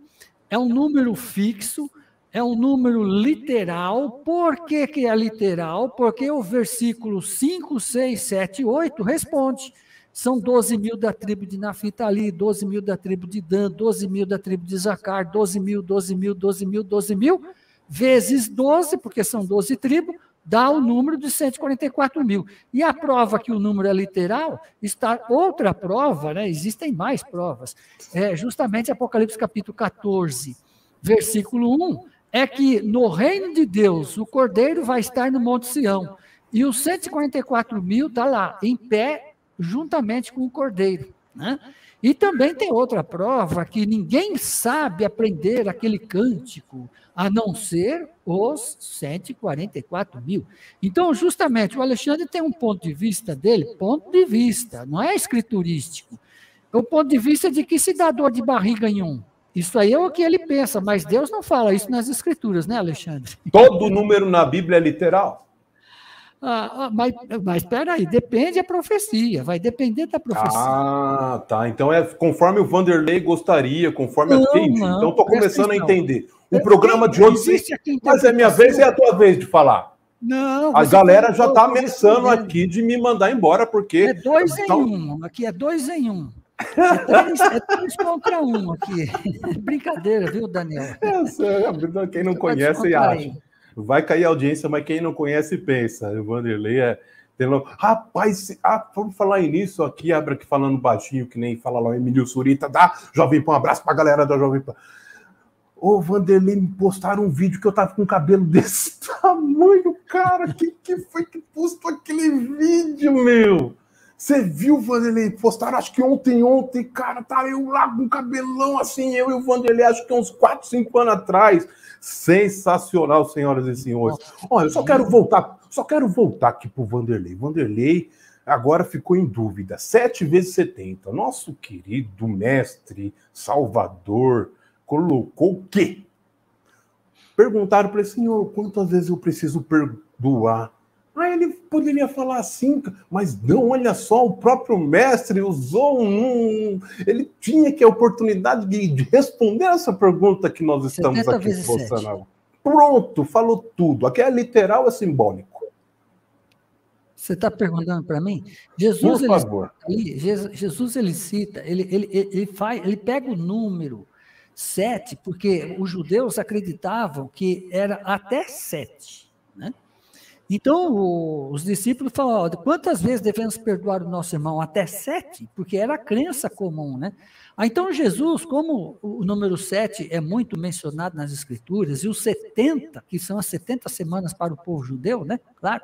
é um número fixo, é um número literal. Por que que é literal? Porque o versículo 5, 6, 7 e 8 responde. São 12 mil da tribo de Naftali, 12 mil da tribo de Dan, 12 mil da tribo de Zacar, 12 mil, 12 mil, 12 mil, 12 mil, vezes 12, porque são 12 tribos, dá o número de 144 mil. E a prova que o número é literal, está outra prova, né? Existem mais provas, justamente Apocalipse capítulo 14, versículo 1, é que no reino de Deus, o Cordeiro vai estar no Monte Sião, e os 144 mil está lá, em pé, juntamente com o Cordeiro, né? E também tem outra prova, que ninguém sabe aprender aquele cântico, a não ser os 144 mil. Então, justamente, o Alexandre tem um ponto de vista dele, ponto de vista, não é escriturístico. É o ponto de vista de que se dá dor de barriga em um. Isso aí é o que ele pensa, mas Deus não fala isso nas Escrituras, né, Alexandre? Todo número na Bíblia é literal? Mas espera aí, depende da profecia, vai depender da profecia. Ah, tá. Então é conforme o Vanderlei gostaria, conforme eu entendi. Então estou começando a entender. O programa de hoje, mas é minha vez e é a tua vez de falar. Não. A galera já está ameaçando aqui de me mandar embora, porque... É 2 em 1, aqui é 2 em 1. É 3 contra 1 aqui. Brincadeira, viu, Daniel? Quem não conhece acha. Vai cair a audiência, mas quem não conhece pensa. O Vanderlei Rapaz, vamos falar nisso aqui, abre aqui falando baixinho, que nem fala lá o Emílio Surita, dá Jovem Pan, um abraço pra galera da Jovem Pan. Ô, Vanderlei, me postaram um vídeo que eu tava com um cabelo desse tamanho, cara. Quem que foi que postou aquele vídeo, meu? Você viu, Vanderlei? Postaram, acho que ontem, cara, tá eu lá com um cabelão assim, eu e o Vanderlei, acho que uns 4, 5 anos atrás. Sensacional, senhoras e senhores. Olha, eu só quero voltar aqui pro Vanderlei. Vanderlei agora ficou em dúvida. 7 vezes 70. Nosso querido mestre Salvador colocou o quê? Perguntaram para ele, senhor, quantas vezes eu preciso perdoar? Aí ele poderia falar assim, mas não, olha só, o próprio mestre usou ele tinha que a oportunidade de responder essa pergunta que nós estamos aqui postando. Pronto, falou tudo. Aqui é literal, é simbólico. Você está perguntando para mim? Jesus, por favor. Jesus, ele cita, ele pega o número 7, porque os judeus acreditavam que era até 7, né? Então, os discípulos falam, ó, quantas vezes devemos perdoar o nosso irmão? Até 7, porque era a crença comum, né? Então, Jesus, como o número 7 é muito mencionado nas Escrituras, e os 70, que são as 70 semanas para o povo judeu, né? Claro.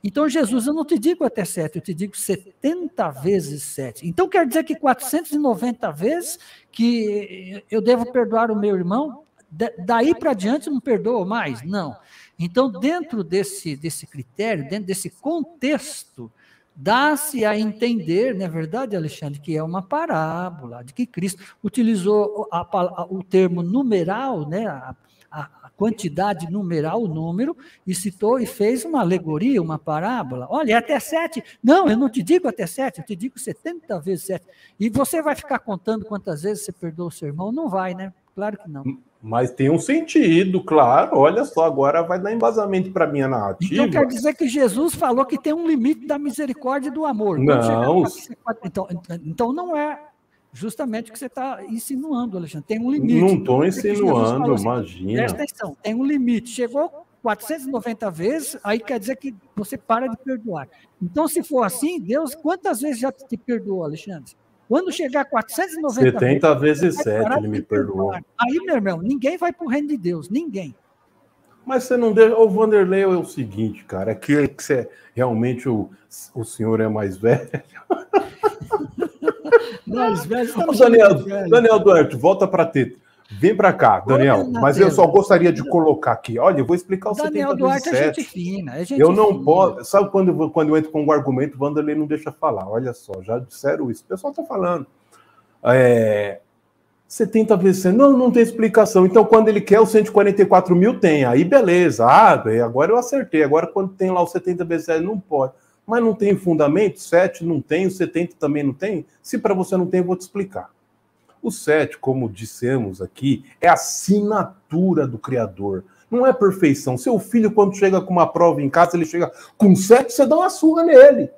Então, Jesus, eu não te digo até 7, eu te digo 70 vezes 7. Então, quer dizer que 490 vezes que eu devo perdoar o meu irmão? Daí para diante não perdoa mais? Não. Então, dentro desse critério, dentro desse contexto, dá-se a entender, não é verdade, Alexandre, que é uma parábola, de que Cristo utilizou o termo numeral, né, a quantidade numeral, o número, e citou e fez uma alegoria, uma parábola. Olha, é até 7. Não, eu não te digo até 7, eu te digo 70 vezes 7. E você vai ficar contando quantas vezes você perdoa o seu irmão? Não vai, né? Claro que não. Mas tem um sentido, claro. Olha só, agora vai dar embasamento para minha narrativa. Então quer dizer que Jesus falou que tem um limite da misericórdia e do amor. Não. Então não é justamente o que você está insinuando, Alexandre. Tem um limite. Não estou insinuando, assim, imagina. Presta atenção, tem um limite. Chegou 490 vezes, aí quer dizer que você para de perdoar. Então, se for assim, Deus, quantas vezes já te perdoou, Alexandre? Quando chegar a 490 70 vezes 7, ele me perdoou. Aí, meu irmão, ninguém vai para o reino de Deus, ninguém. Mas você não deixa. O Vanderlei é o seguinte, cara, que você, realmente o senhor é mais velho. Mais velho. Daniel Duarte, volta para teta. Vem para cá, Daniel. Mas eu só gostaria de colocar aqui. Olha, eu vou explicar o Daniel 70 Duarte vezes 7. É gente fina. Eu não posso. Sabe quando eu entro com um argumento, o Vanderlei não deixa falar. Olha só, já disseram isso. O pessoal está falando. 70 vezes 100. Não tem explicação. Então, quando ele quer os 144 mil, tem. Aí, beleza. Agora eu acertei. Agora, quando tem lá os 70 vezes 7, não pode. Mas não tem fundamento? 7 não tem, o 70 também não tem? Se para você não tem, eu vou te explicar. O 7, como dissemos aqui, é a assinatura do Criador. Não é perfeição. Seu filho, quando chega com uma prova em casa, ele chega com 7, você dá uma surra nele.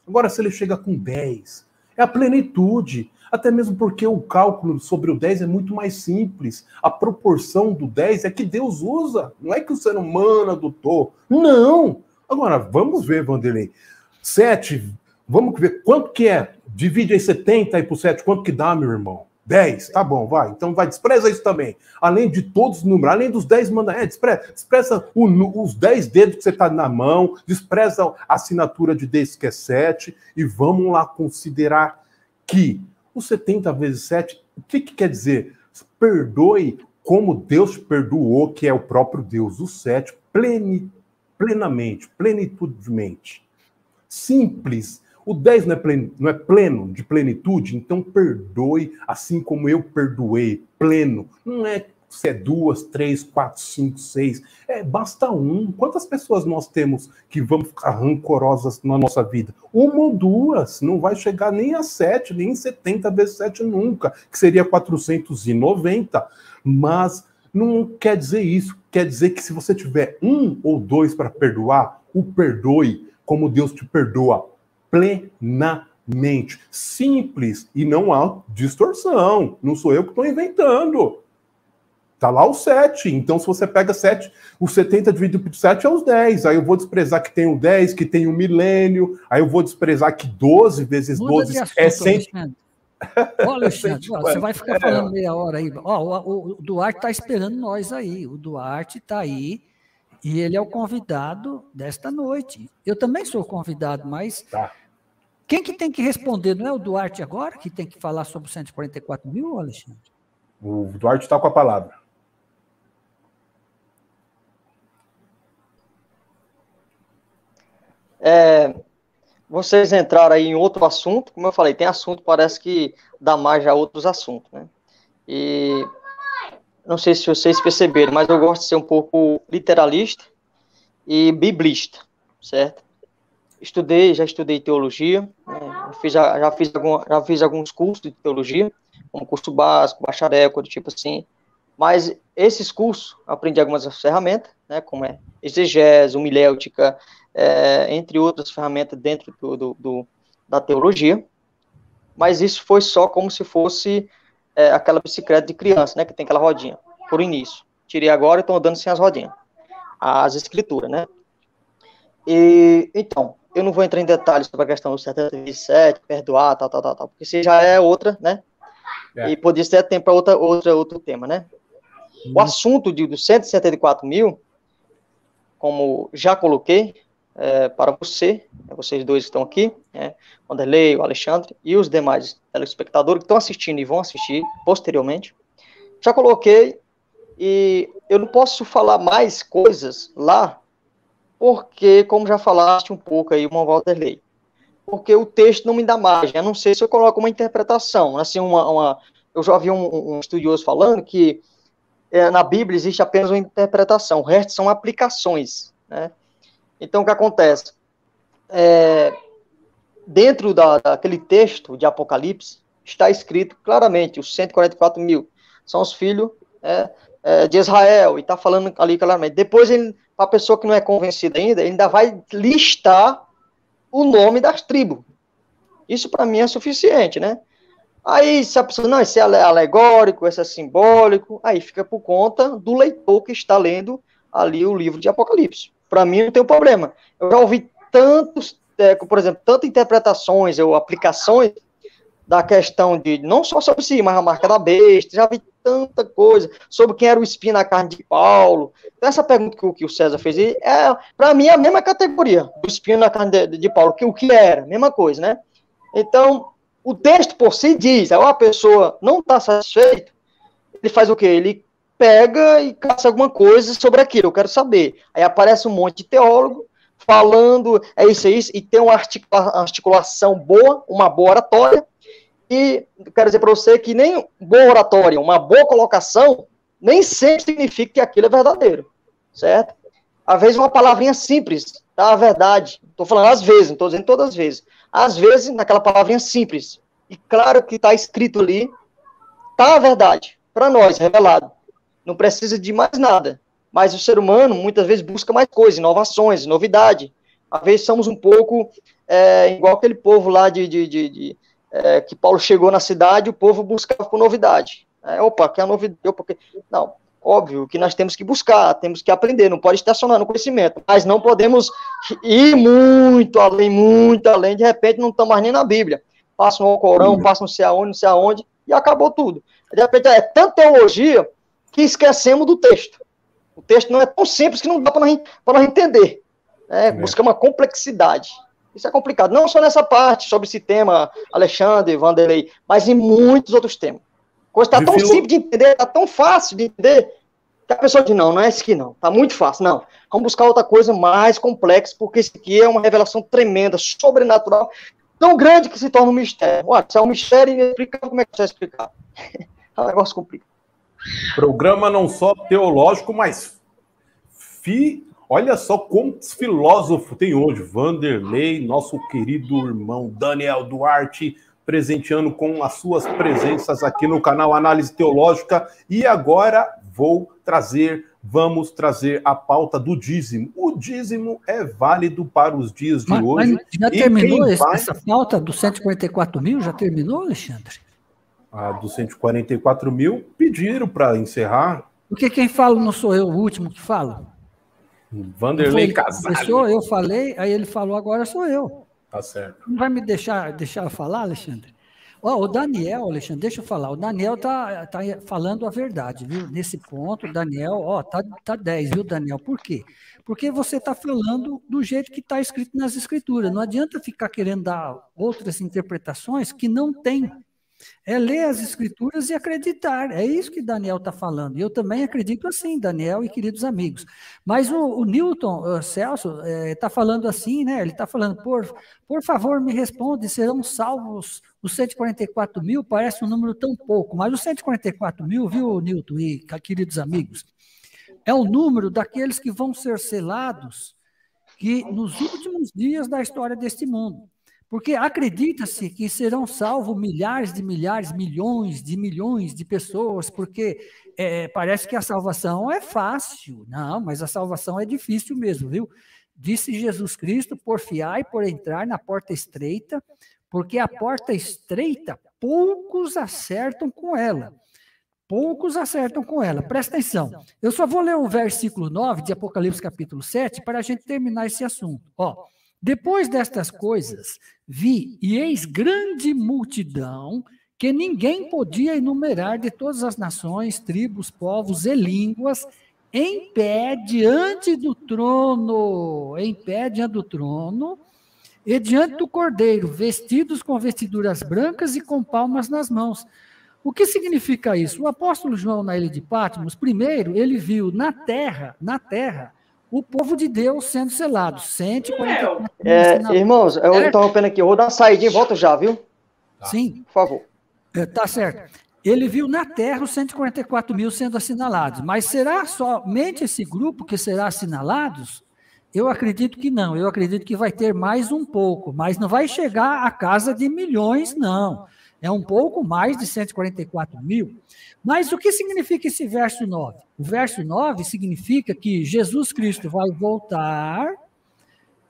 Agora, se ele chega com 10, é a plenitude. Até mesmo porque o cálculo sobre o 10 é muito mais simples. A proporção do 10 é que Deus usa. Não é que o ser humano adotou. Não! Agora, vamos ver, Vanderlei. 7, vamos ver quanto que é. Divide aí 70 aí por 7, quanto que dá, meu irmão? 10, tá bom, vai. Então vai, despreza isso também. Além de todos os números, além dos 10 mandamentos, despreza os 10 dedos que você tá na mão, despreza a assinatura de Deus que é 7, e vamos lá considerar que o 70 vezes 7, o que quer dizer? Perdoe como Deus te perdoou, que é o próprio Deus. O 7, plenamente, plenitudemente. Simples. O 10 não é pleno de plenitude, então perdoe assim como eu perdoei, pleno. Não é se é 2, 3, 4, 5, 6. Basta um. Quantas pessoas nós temos que vão ficar rancorosas na nossa vida? 1 ou 2. Não vai chegar nem a 7, nem 70 vezes 7 nunca, que seria 490. Mas não quer dizer isso. Quer dizer que se você tiver 1 ou 2 para perdoar, o perdoe como Deus te perdoa, plenamente. Simples. E não há distorção. Não sou eu que estou inventando. Tá lá o 7. Então, se você pega 7, o 70 dividido por 7 é os 10. Aí eu vou desprezar que tem o 10, que tem o milênio. Aí eu vou desprezar que 12 vezes 12 é 100. Ó, Alexandre, você vai ficar falando meia hora aí. O Duarte está esperando nós aí. O Duarte está aí e ele é o convidado desta noite. Eu também sou convidado, mas quem que tem que responder? Não é o Duarte agora que tem que falar sobre os 144 mil, Alexandre? O Duarte está com a palavra. Vocês entraram aí em outro assunto, como eu falei, tem assunto, parece que dá mais a outros assuntos, né? E não sei se vocês perceberam, mas eu gosto de ser um pouco literalista e biblista, certo? Já estudei teologia, né? já fiz alguns cursos de teologia, como curso básico, bacharel, coisa do tipo assim. Mas esses cursos, aprendi algumas ferramentas, né, como exegese, homiléutica, entre outras ferramentas dentro da teologia. Mas isso foi só como se fosse aquela bicicleta de criança, né, que tem aquela rodinha, por início. Tirei agora e estou andando sem as rodinhas. As escrituras, né? Então, eu não vou entrar em detalhes sobre a questão do 77, perdoar, tal, porque isso já é outra, né? E poderia ter tempo para outro tema, né? O assunto dos 174 mil, como já coloquei para vocês dois que estão aqui, o Vanderlei, o Alexandre e os demais telespectadores que estão assistindo e vão assistir posteriormente, já coloquei, e eu não posso falar mais coisas lá, porque, como já falaste um pouco aí, o Vanderlei, porque o texto não me dá margem, a não ser se eu coloco uma interpretação, assim, eu já vi um estudioso falando que na Bíblia existe apenas uma interpretação, o resto são aplicações, né? Então, o que acontece? Dentro daquele texto de Apocalipse, está escrito claramente, os 144 mil são os filhos de Israel, e está falando ali claramente. Depois, para a pessoa que não é convencida ainda, ele ainda vai listar o nome das tribos. Isso, para mim, é suficiente, né? Aí, se a pessoa, não, esse é alegórico, esse é simbólico, aí fica por conta do leitor que está lendo ali o livro de Apocalipse. Para mim, não tem problema. Eu já ouvi por exemplo, tantas interpretações ou aplicações da questão de, não só sobre si, mas a marca da besta, já vi tanta coisa sobre quem era o espinho na carne de Paulo. Então, essa pergunta que o César fez aí, para mim, é a mesma categoria do espinho na carne de Paulo, que o que era, mesma coisa, né? Então, o texto por si diz, a pessoa não está satisfeita, ele faz o quê? Ele pega e caça alguma coisa sobre aquilo, eu quero saber. Aí aparece um monte de teólogo falando, isso, e tem uma articulação boa, uma boa oratória, e quero dizer para você que nem boa oratória, uma boa colocação, nem sempre significa que aquilo é verdadeiro, certo? Às vezes uma palavrinha simples, tá? A verdade. Estou falando às vezes, não estou dizendo todas as vezes. Às vezes, naquela palavrinha simples. E claro que está escrito ali, tá a verdade, para nós, revelado. Não precisa de mais nada. Mas o ser humano, muitas vezes, busca mais coisas, inovações, novidade. Às vezes somos um pouco igual aquele povo lá que Paulo chegou na cidade, o povo buscava por novidade. Quer novidade? Não, óbvio que nós temos que buscar, temos que aprender, não pode estacionar no conhecimento, mas não podemos ir muito além, de repente não estamos mais nem na Bíblia. Passa no Alcorão, passa não sei aonde, e acabou tudo. De repente é tanta teologia que esquecemos do texto. O texto não é tão simples que não dá para nós entender. Buscar uma complexidade. Isso é complicado, não só nessa parte, sobre esse tema, Alexandre, Vanderlei, mas em muitos outros temas. Coisa está tão simples de entender, está tão fácil de entender, que a pessoa diz, não é isso aqui não, está muito fácil. Não, vamos buscar outra coisa mais complexa, porque isso aqui é uma revelação tremenda, sobrenatural, tão grande que se torna um mistério. Se é um mistério, inexplicável, como é que você vai explicar? É um negócio complicado. Programa não só teológico, mas olha só quantos filósofos tem hoje. Vanderlei, nosso querido irmão Daniel Duarte, presenteando com as suas presenças aqui no canal Análise Teológica. E agora vamos trazer a pauta do dízimo. O dízimo é válido para os dias de hoje. Mas já terminou essa pauta dos 144 mil? Já terminou, Alexandre? A dos 144 mil pediram para encerrar. Porque quem fala não sou eu, o último que fala. Vanderlei Casale. Eu falei, aí ele falou, agora sou eu. Tá certo. Não vai me deixar eu falar, Alexandre? O Daniel, Alexandre, deixa eu falar. O Daniel tá falando a verdade, viu? Nesse ponto, o Daniel, tá 10, viu, Daniel? Por quê? Porque você está falando do jeito que está escrito nas Escrituras. Não adianta ficar querendo dar outras interpretações que não tem. É ler as Escrituras e acreditar. É isso que Daniel está falando. E eu também acredito assim, Daniel e queridos amigos. Mas o Newton, Celso, está falando assim, né? Ele está falando, por favor, me responde, serão salvos os 144 mil? Parece um número tão pouco. Mas os 144 mil, viu, Newton e queridos amigos, é o número daqueles que vão ser selados nos últimos dias da história deste mundo. Porque acredita-se que serão salvos milhares, milhões de pessoas, porque parece que a salvação é fácil. Não, mas a salvação é difícil mesmo, viu? Disse Jesus Cristo, porfiai por entrar na porta estreita, porque a porta estreita, poucos acertam com ela. poucos acertam com ela. Presta atenção. Eu só vou ler o versículo 9 de Apocalipse capítulo 7 para a gente terminar esse assunto. Ó, depois destas coisas, vi e eis grande multidão que ninguém podia enumerar de todas as nações, tribos, povos e línguas, em pé diante do trono, e diante do Cordeiro, vestidos com vestiduras brancas e com palmas nas mãos. O que significa isso? O apóstolo João, na ilha de Patmos, primeiro, ele viu na terra, o povo de Deus sendo selado. 144 irmãos, eu interrompendo aqui, eu vou dar uma saidinha e volto já, viu? Sim. Por favor. Tá certo. Ele viu na terra os 144 mil sendo assinalados. Mas será somente esse grupo que será assinalados? Eu acredito que não. Eu acredito que vai ter mais um pouco, mas não vai chegar à casa de milhões, não. É um pouco mais de 144 mil. Mas o que significa esse verso 9? O verso 9 significa que Jesus Cristo vai voltar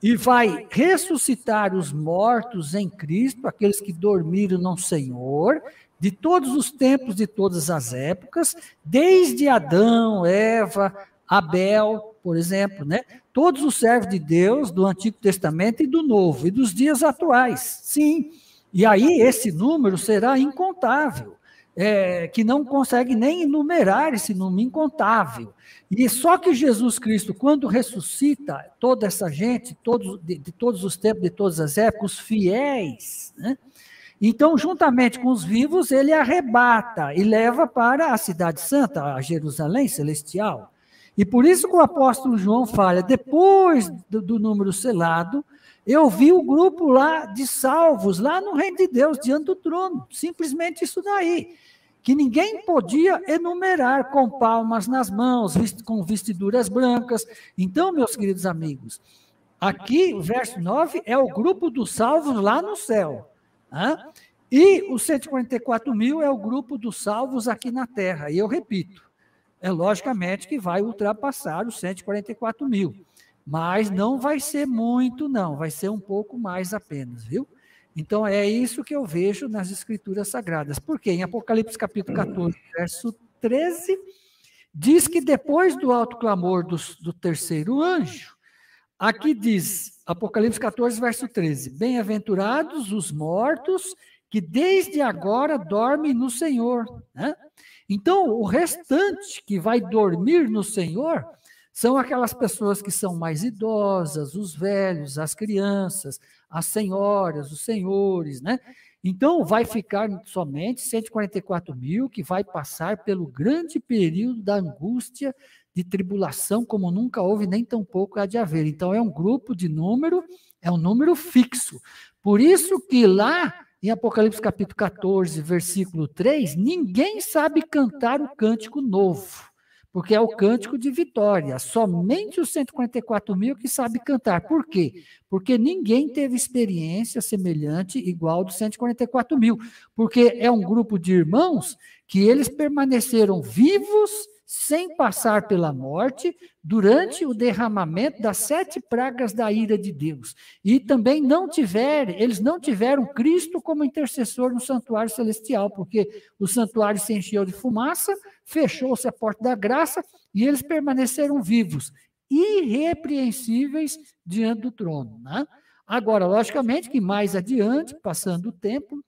e vai ressuscitar os mortos em Cristo, aqueles que dormiram no Senhor, de todos os tempos, de todas as épocas, desde Adão, Eva, Abel, por exemplo, né? Todos os servos de Deus do Antigo Testamento e do Novo, e dos dias atuais, sim. E aí esse número será incontável, que não consegue nem enumerar esse número incontável. E só que Jesus Cristo, quando ressuscita toda essa gente, de todos os tempos, de todas as épocas, os fiéis, né? Então, juntamente com os vivos, ele arrebata e leva para a cidade santa, a Jerusalém celestial. E por isso que o apóstolo João fala, depois do número selado, eu vi o grupo lá de salvos, lá no reino de Deus, diante do trono. Simplesmente isso daí. Que ninguém podia enumerar, com palmas nas mãos, com vestiduras brancas. Então, meus queridos amigos, aqui o verso 9 é o grupo dos salvos lá no céu. E os 144 mil é o grupo dos salvos aqui na terra. E eu repito, logicamente que vai ultrapassar os 144 mil. Mas não vai ser muito, não. Vai ser um pouco mais apenas, viu? Então, é isso que eu vejo nas Escrituras Sagradas. Porque em Apocalipse capítulo 14, verso 13, diz que depois do alto clamor do terceiro anjo, aqui diz, Apocalipse 14, verso 13, bem-aventurados os mortos que desde agora dormem no Senhor. Né? Então, o restante que vai dormir no Senhor são aquelas pessoas que são mais idosas, os velhos, as crianças, as senhoras, os senhores, né? Então, vai ficar somente 144 mil que vai passar pelo grande período da angústia de tribulação, como nunca houve, nem tampouco há de haver. Então, é um grupo de número, é um número fixo. Por isso que lá, em Apocalipse capítulo 14, versículo 3, ninguém sabe cantar o cântico novo, porque é o cântico de vitória. Somente os 144 mil que sabe cantar. Por quê? Porque ninguém teve experiência semelhante igual dos 144 mil. Porque é um grupo de irmãos que eles permaneceram vivos sem passar pela morte, durante o derramamento das 7 pragas da ira de Deus. E também eles não tiveram Cristo como intercessor no santuário celestial, porque o santuário se encheu de fumaça, fechou-se a porta da graça, e eles permaneceram vivos, irrepreensíveis diante do trono. Né? Agora, logicamente que mais adiante, passando o tempo,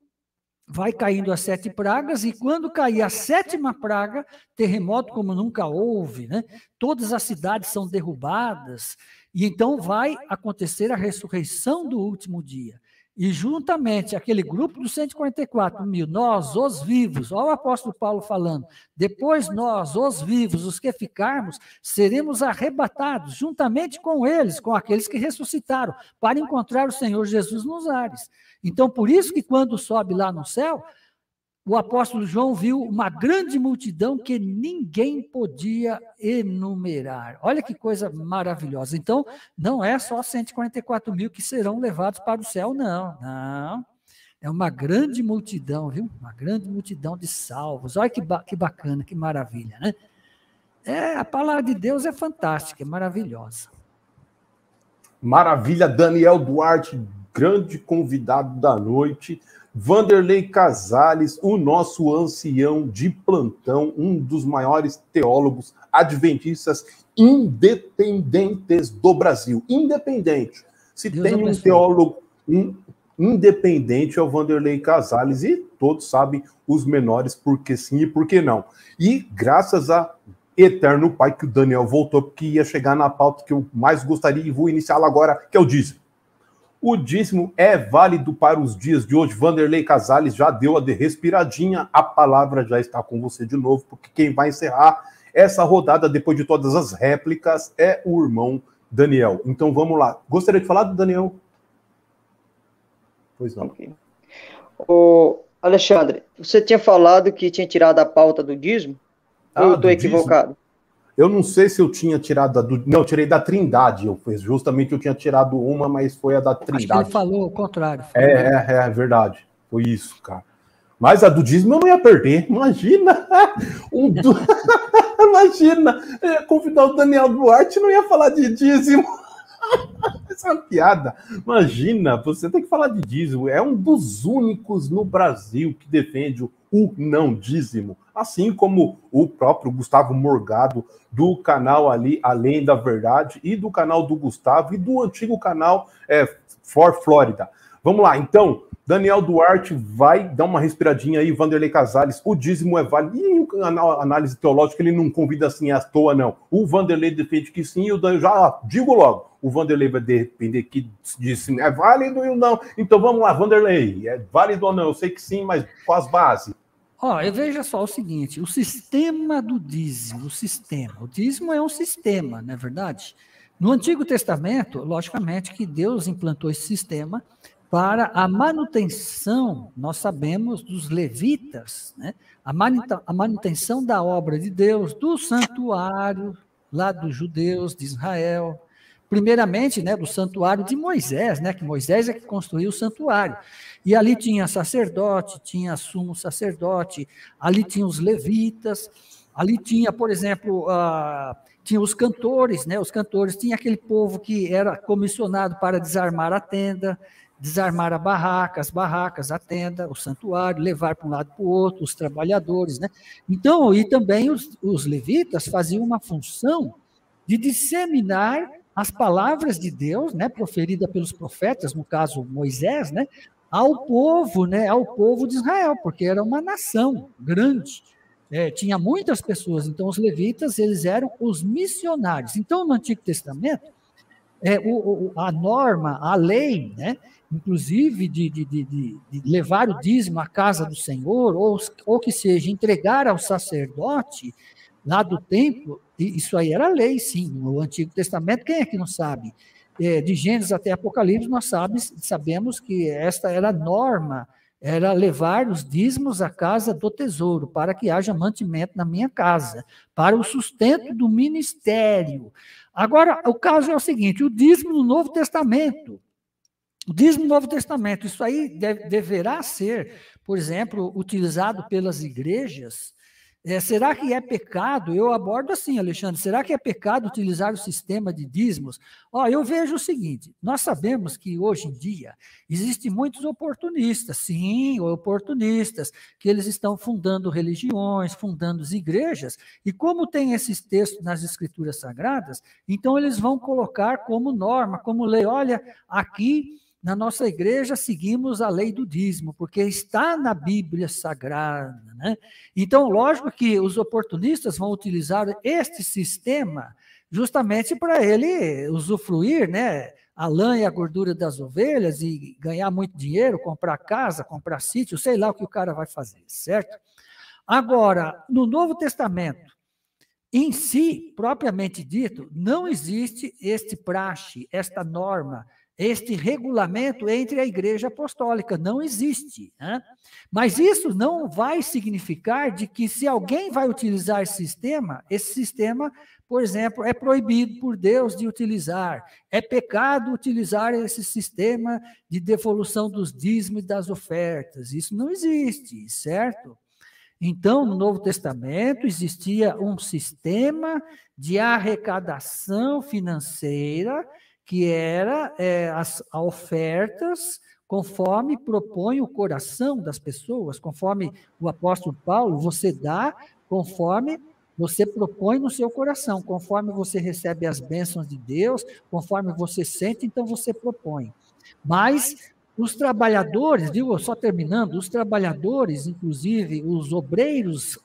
vai caindo as 7 pragas, e quando cair a 7ª praga, terremoto como nunca houve, né? Todas as cidades são derrubadas, e então vai acontecer a ressurreição do último dia. E juntamente aquele grupo dos 144 mil, nós, os vivos, olha o apóstolo Paulo falando, depois nós, os vivos, os que ficarmos, seremos arrebatados, juntamente com eles, com aqueles que ressuscitaram, para encontrar o Senhor Jesus nos ares. Então, por isso que quando sobe lá no céu, o apóstolo João viu uma grande multidão que ninguém podia enumerar. Olha que coisa maravilhosa. Então, não é só 144 mil que serão levados para o céu, não. Não. É uma grande multidão, viu? Uma grande multidão de salvos. Olha que bacana, que maravilha, né? A palavra de Deus é fantástica, é maravilhosa. Maravilha, Daniel Duarte, grande convidado da noite. Vanderlei Casales, o nosso ancião de plantão, um dos maiores teólogos adventistas independentes do Brasil. Independente. Se Deus tem um teólogo independente, é o Vanderlei Casales, e todos sabem, os menores, por que sim e por que não. E graças a Eterno Pai, que o Daniel voltou, porque ia chegar na pauta que eu mais gostaria, e vou iniciá-la agora, que é o dízimo. O dízimo é válido para os dias de hoje. Vanderlei Casales já deu a respiradinha, a palavra já está com você de novo, porque quem vai encerrar essa rodada, depois de todas as réplicas, é o irmão Daniel. Então vamos lá. Gostaria de falar do Daniel? Pois não. Okay. Ô, Alexandre, você tinha falado que tinha tirado a pauta do dízimo? Ou eu estou equivocado? Dízimo. Eu não sei se eu tinha tirado Não, eu tirei da Trindade. Eu tinha tirado uma, mas foi a da Trindade. Acho que ele falou o contrário. É verdade. Foi isso, cara. Mas a do dízimo eu não ia perder. Imagina! Imagina! Convidar o Daniel Duarte, não ia falar de dízimo. Essa é uma piada. Imagina, você tem que falar de dízimo. É um dos únicos no Brasil que defende o não dízimo. Assim como o próprio Gustavo Morgado, do canal ali, Além da Verdade, e do canal do Gustavo, e do antigo canal For Florida. Vamos lá, então, Daniel Duarte vai dar uma respiradinha aí, Vanderlei Casales, o dízimo é válido, e a análise teológica ele não convida assim à toa, não. O Vanderlei defende que sim, e o Daniel, já digo logo, o Vanderlei vai depender que disse é válido ou não. Então vamos lá, Vanderlei, é válido ou não? Eu sei que sim, mas com as bases. Veja só o seguinte, o sistema do dízimo, o dízimo é um sistema, não é verdade? No Antigo Testamento, logicamente que Deus implantou esse sistema para a manutenção, nós sabemos, dos levitas, né? A manutenção da obra de Deus, do santuário, lá dos judeus, de Israel, primeiramente, né, do santuário de Moisés, né, que Moisés é que construiu o santuário. E ali tinha sacerdote, tinha sumo sacerdote, ali tinha os levitas, ali tinha, por exemplo, tinha os cantores, né, os cantores, tinha aquele povo que era comissionado para desarmar a tenda, desarmar as barracas, a tenda, o santuário, levar para um lado para o outro, os trabalhadores, né? Então, e também os levitas faziam uma função de disseminar as palavras de Deus, né, proferida pelos profetas, no caso Moisés, né, ao povo de Israel, porque era uma nação grande, tinha muitas pessoas, então os levitas, eles eram os missionários. Então, no Antigo Testamento, a norma, a lei, né, inclusive de levar o dízimo à casa do Senhor, ou que seja, entregar ao sacerdote lá do templo, isso aí era lei, sim, no Antigo Testamento. Quem é que não sabe? De Gênesis até Apocalipse, nós sabemos que esta era a norma, era levar os dízimos à casa do tesouro, para que haja mantimento na minha casa, para o sustento do ministério. Agora, o caso é o seguinte, o dízimo no Novo Testamento, isso aí deverá ser, por exemplo, utilizado pelas igrejas. Será que é pecado? Eu abordo assim, Alexandre, será que é pecado utilizar o sistema de dízimos? Eu vejo o seguinte, nós sabemos que hoje em dia existem muitos oportunistas, sim, oportunistas, que eles estão fundando religiões, fundando igrejas, e como tem esses textos nas Escrituras Sagradas, então eles vão colocar como norma, como lei, olha, aqui na nossa igreja seguimos a lei do dízimo, porque está na Bíblia Sagrada, né? Então, lógico que os oportunistas vão utilizar este sistema justamente para ele usufruir, né, a lã e a gordura das ovelhas e ganhar muito dinheiro, comprar casa, comprar sítio, sei lá o que o cara vai fazer, certo? Agora, no Novo Testamento, em si, propriamente dito, não existe este praxe, esta norma, este regulamento entre a Igreja Apostólica, não existe, né? Mas isso não vai significar de que se alguém vai utilizar esse sistema, por exemplo, é proibido por Deus de utilizar, é pecado utilizar esse sistema de devolução dos dízimos e das ofertas, isso não existe, certo? Então, no Novo Testamento, existia um sistema de arrecadação financeira que era as ofertas conforme propõe o coração das pessoas, conforme o apóstolo Paulo, você dá conforme você propõe no seu coração, conforme você recebe as bênçãos de Deus, conforme você sente, então você propõe. Mas os trabalhadores, viu, só terminando, os trabalhadores, inclusive os obreiros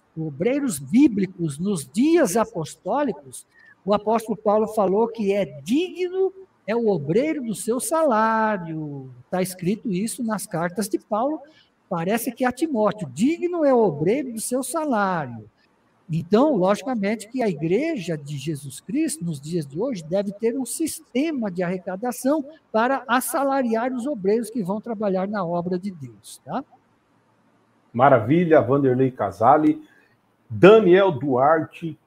bíblicos nos dias apostólicos, o apóstolo Paulo falou que é o obreiro do seu salário. Está escrito isso nas cartas de Paulo, parece que é a Timóteo, digno é o obreiro do seu salário. Então, logicamente que a igreja de Jesus Cristo, nos dias de hoje, deve ter um sistema de arrecadação para assalariar os obreiros que vão trabalhar na obra de Deus. Tá? Maravilha, Vanderlei Casali. Daniel Duarte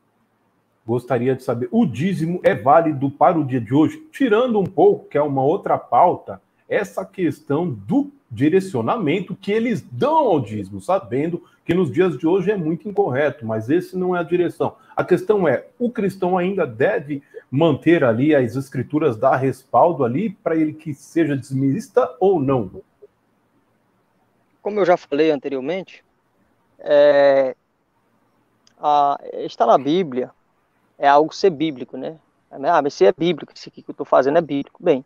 gostaria de saber, o dízimo é válido para o dia de hoje? Tirando um pouco, que é uma outra pauta, essa questão do direcionamento que eles dão ao dízimo, sabendo que nos dias de hoje é muito incorreto, mas esse não é a direção. A questão é, o cristão ainda deve manter ali as escrituras, dar respaldo ali para ele que seja dizimista ou não? Como eu já falei anteriormente, está na Bíblia, é algo ser bíblico, né? Mas se é bíblico, isso aqui que eu estou fazendo é bíblico. Bem,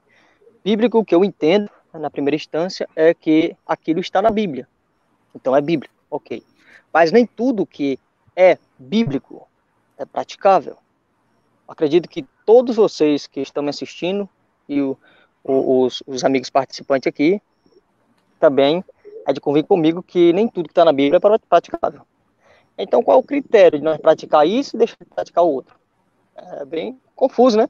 bíblico, o que eu entendo, na primeira instância, é que aquilo está na Bíblia. Então é bíblico, ok. Mas nem tudo que é bíblico é praticável. Acredito que todos vocês que estão me assistindo e os amigos participantes aqui também é de convir comigo que nem tudo que está na Bíblia é praticável. Então qual é o critério de nós praticar isso e deixar de praticar o outro? É bem confuso, né?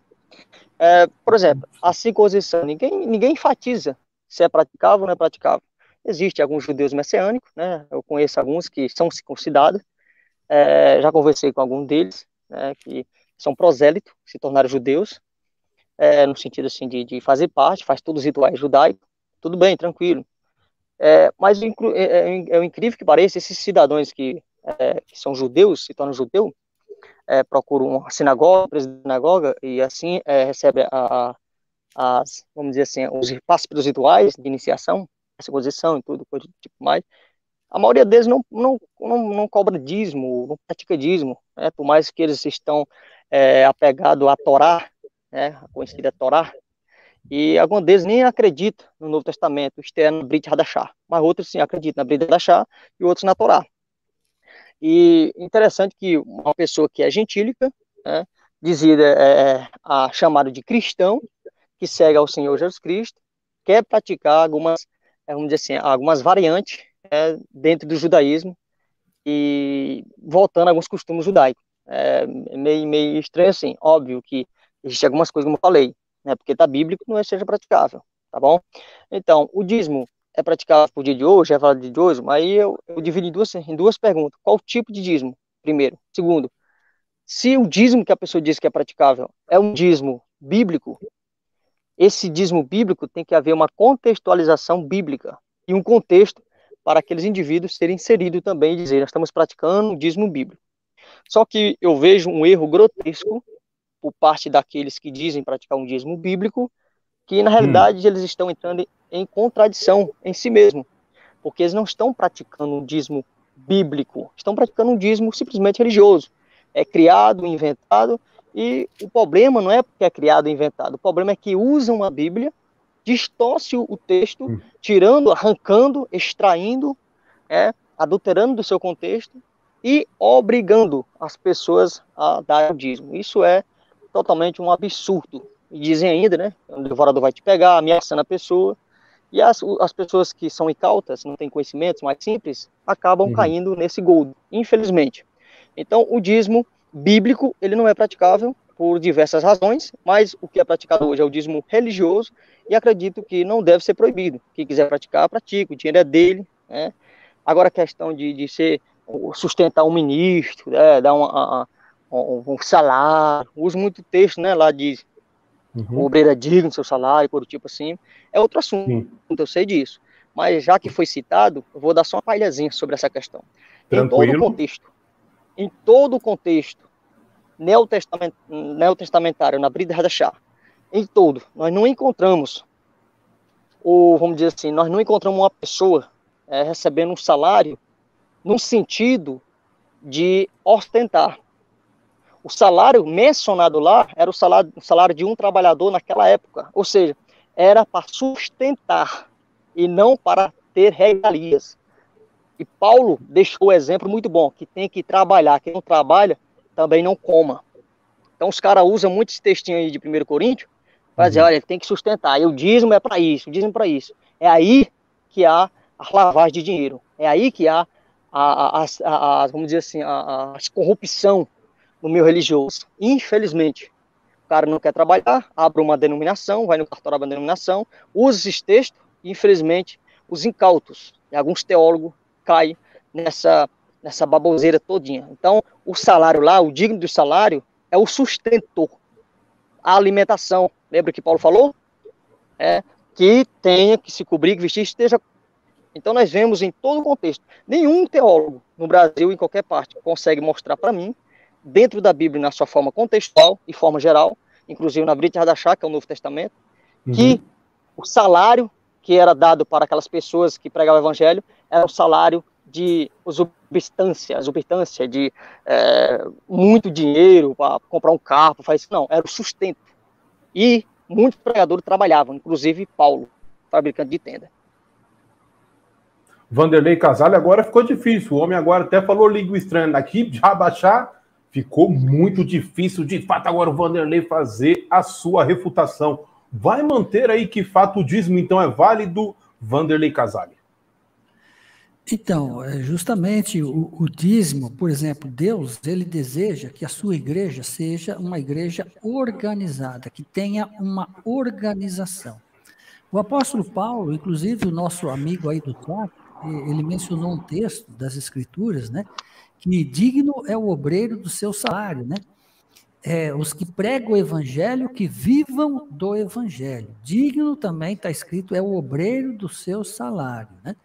Por exemplo, a circuncisão, ninguém enfatiza se é praticável ou não é praticável. Existem alguns judeus messiânicos, né? Eu conheço alguns que são circuncidados, já conversei com algum deles, né, que são prosélitos, que se tornaram judeus, no sentido assim de fazer parte, faz todos os rituais judaicos, tudo bem, tranquilo. Mas é incrível que pareça, esses cidadãos que são judeus, se tornam judeus, procuram uma sinagoga, e assim recebe vamos dizer assim, passa pelos rituais de iniciação, circuncisão e tudo, coisa do tipo mais. A maioria deles não cobra dízimo, não pratica dízimo, né? Por mais que eles estão apegados à Torá, né? A conhecida Torá, e alguns deles nem acreditam no Novo Testamento, isto é, na Brit Hadashah, mas outros sim acreditam na Brit Hadashah e outros na Torá. E interessante que uma pessoa que é gentílica, né, dizida a chamado de cristão, que segue ao Senhor Jesus Cristo, quer praticar algumas, vamos dizer assim, algumas variantes dentro do judaísmo e voltando a alguns costumes judaicos. Meio estranho assim, óbvio que existem algumas coisas, como eu falei, né, porque está bíblico, não seja praticável, tá bom? Então, o dízimo é praticável por dia de hoje, é válido de hoje, mas aí eu dividi em duas perguntas. Qual tipo de dízimo? Primeiro. Segundo, se o dízimo que a pessoa diz que é praticável é um dízimo bíblico, esse dízimo bíblico tem que haver uma contextualização bíblica e um contexto para aqueles indivíduos serem inseridos também e dizer, nós estamos praticando um dízimo bíblico. Só que eu vejo um erro grotesco por parte daqueles que dizem praticar um dízimo bíblico, que na realidade eles estão entrando em contradição em si mesmo, porque eles não estão praticando um dízimo bíblico, estão praticando um dízimo simplesmente religioso, criado, inventado, e o problema não é porque é criado e inventado, o problema é que usam a Bíblia, distorce o texto, tirando, arrancando, extraindo, adulterando do seu contexto e obrigando as pessoas a dar o dízimo. Isso é totalmente um absurdo. E dizem ainda, né, o devorador vai te pegar, ameaçando a pessoa, e as pessoas que são incautas, não têm conhecimentos mais simples, acabam caindo nesse gold, infelizmente. Então, o dízimo bíblico, ele não é praticável por diversas razões, mas o que é praticado hoje é o dízimo religioso, e acredito que não deve ser proibido. Quem quiser praticar, pratica, o dinheiro é dele, né? Agora, a questão de sustentar um ministro, né, dar um salário, uso muito texto, né, lá diz, o obreiro é digno do seu salário, por tipo assim, é outro assunto, eu sei disso. Mas já que foi citado, eu vou dar só uma palhazinha sobre essa questão. Tranquilo. Em todo o contexto neotestamentário, na Brit Hadashah, em todo, nós não encontramos ou vamos dizer assim, nós não encontramos uma pessoa recebendo um salário no sentido de ostentar. O salário mencionado lá era o salário de um trabalhador naquela época, ou seja, era para sustentar e não para ter regalias. E Paulo deixou o exemplo muito bom, que tem que trabalhar, quem não trabalha também não coma. Então os caras usam muito esse textinho aí de 1 Coríntios para dizer, olha, tem que sustentar, e o dízimo é para isso, o dízimo é para isso. É aí que há a lavagem de dinheiro, é aí que há vamos dizer assim, a corrupção no meio religioso. Infelizmente, o cara não quer trabalhar, abre uma denominação, vai no cartório da denominação, usa esses textos, e infelizmente os incautos e alguns teólogos caem nessa baboseira todinha. Então, o salário lá, o digno do salário, é o sustento, a alimentação. Lembra que Paulo falou? Que tenha que se cobrir, que vestir, esteja. Então, nós vemos em todo o contexto. Nenhum teólogo no Brasil, em qualquer parte, consegue mostrar para mim, dentro da Bíblia, na sua forma contextual e forma geral, inclusive na Brit Hadashah, que é o Novo Testamento, que o salário que era dado para aquelas pessoas que pregavam o evangelho era o salário de exorbitância de muito dinheiro para comprar um carro, faz isso. Não, era o sustento. E muitos pregadores trabalhavam, inclusive Paulo, fabricante de tenda. Vanderlei Casale agora ficou difícil. O homem agora até falou língua estranha. Aqui, de Rabachá, ficou muito difícil, de fato, agora o Vanderlei fazer a sua refutação. Vai manter aí que fato o dízimo, então, é válido, Vanderlei Casale? Então, justamente o dízimo, por exemplo, Deus, ele deseja que a sua igreja seja uma igreja organizada, que tenha uma organização. O apóstolo Paulo, inclusive o nosso amigo aí do chat, ele mencionou um texto das Escrituras, né, que digno é o obreiro do seu salário, né? Os que pregam o evangelho, que vivam do evangelho. Digno também, está escrito, é o obreiro do seu salário, né?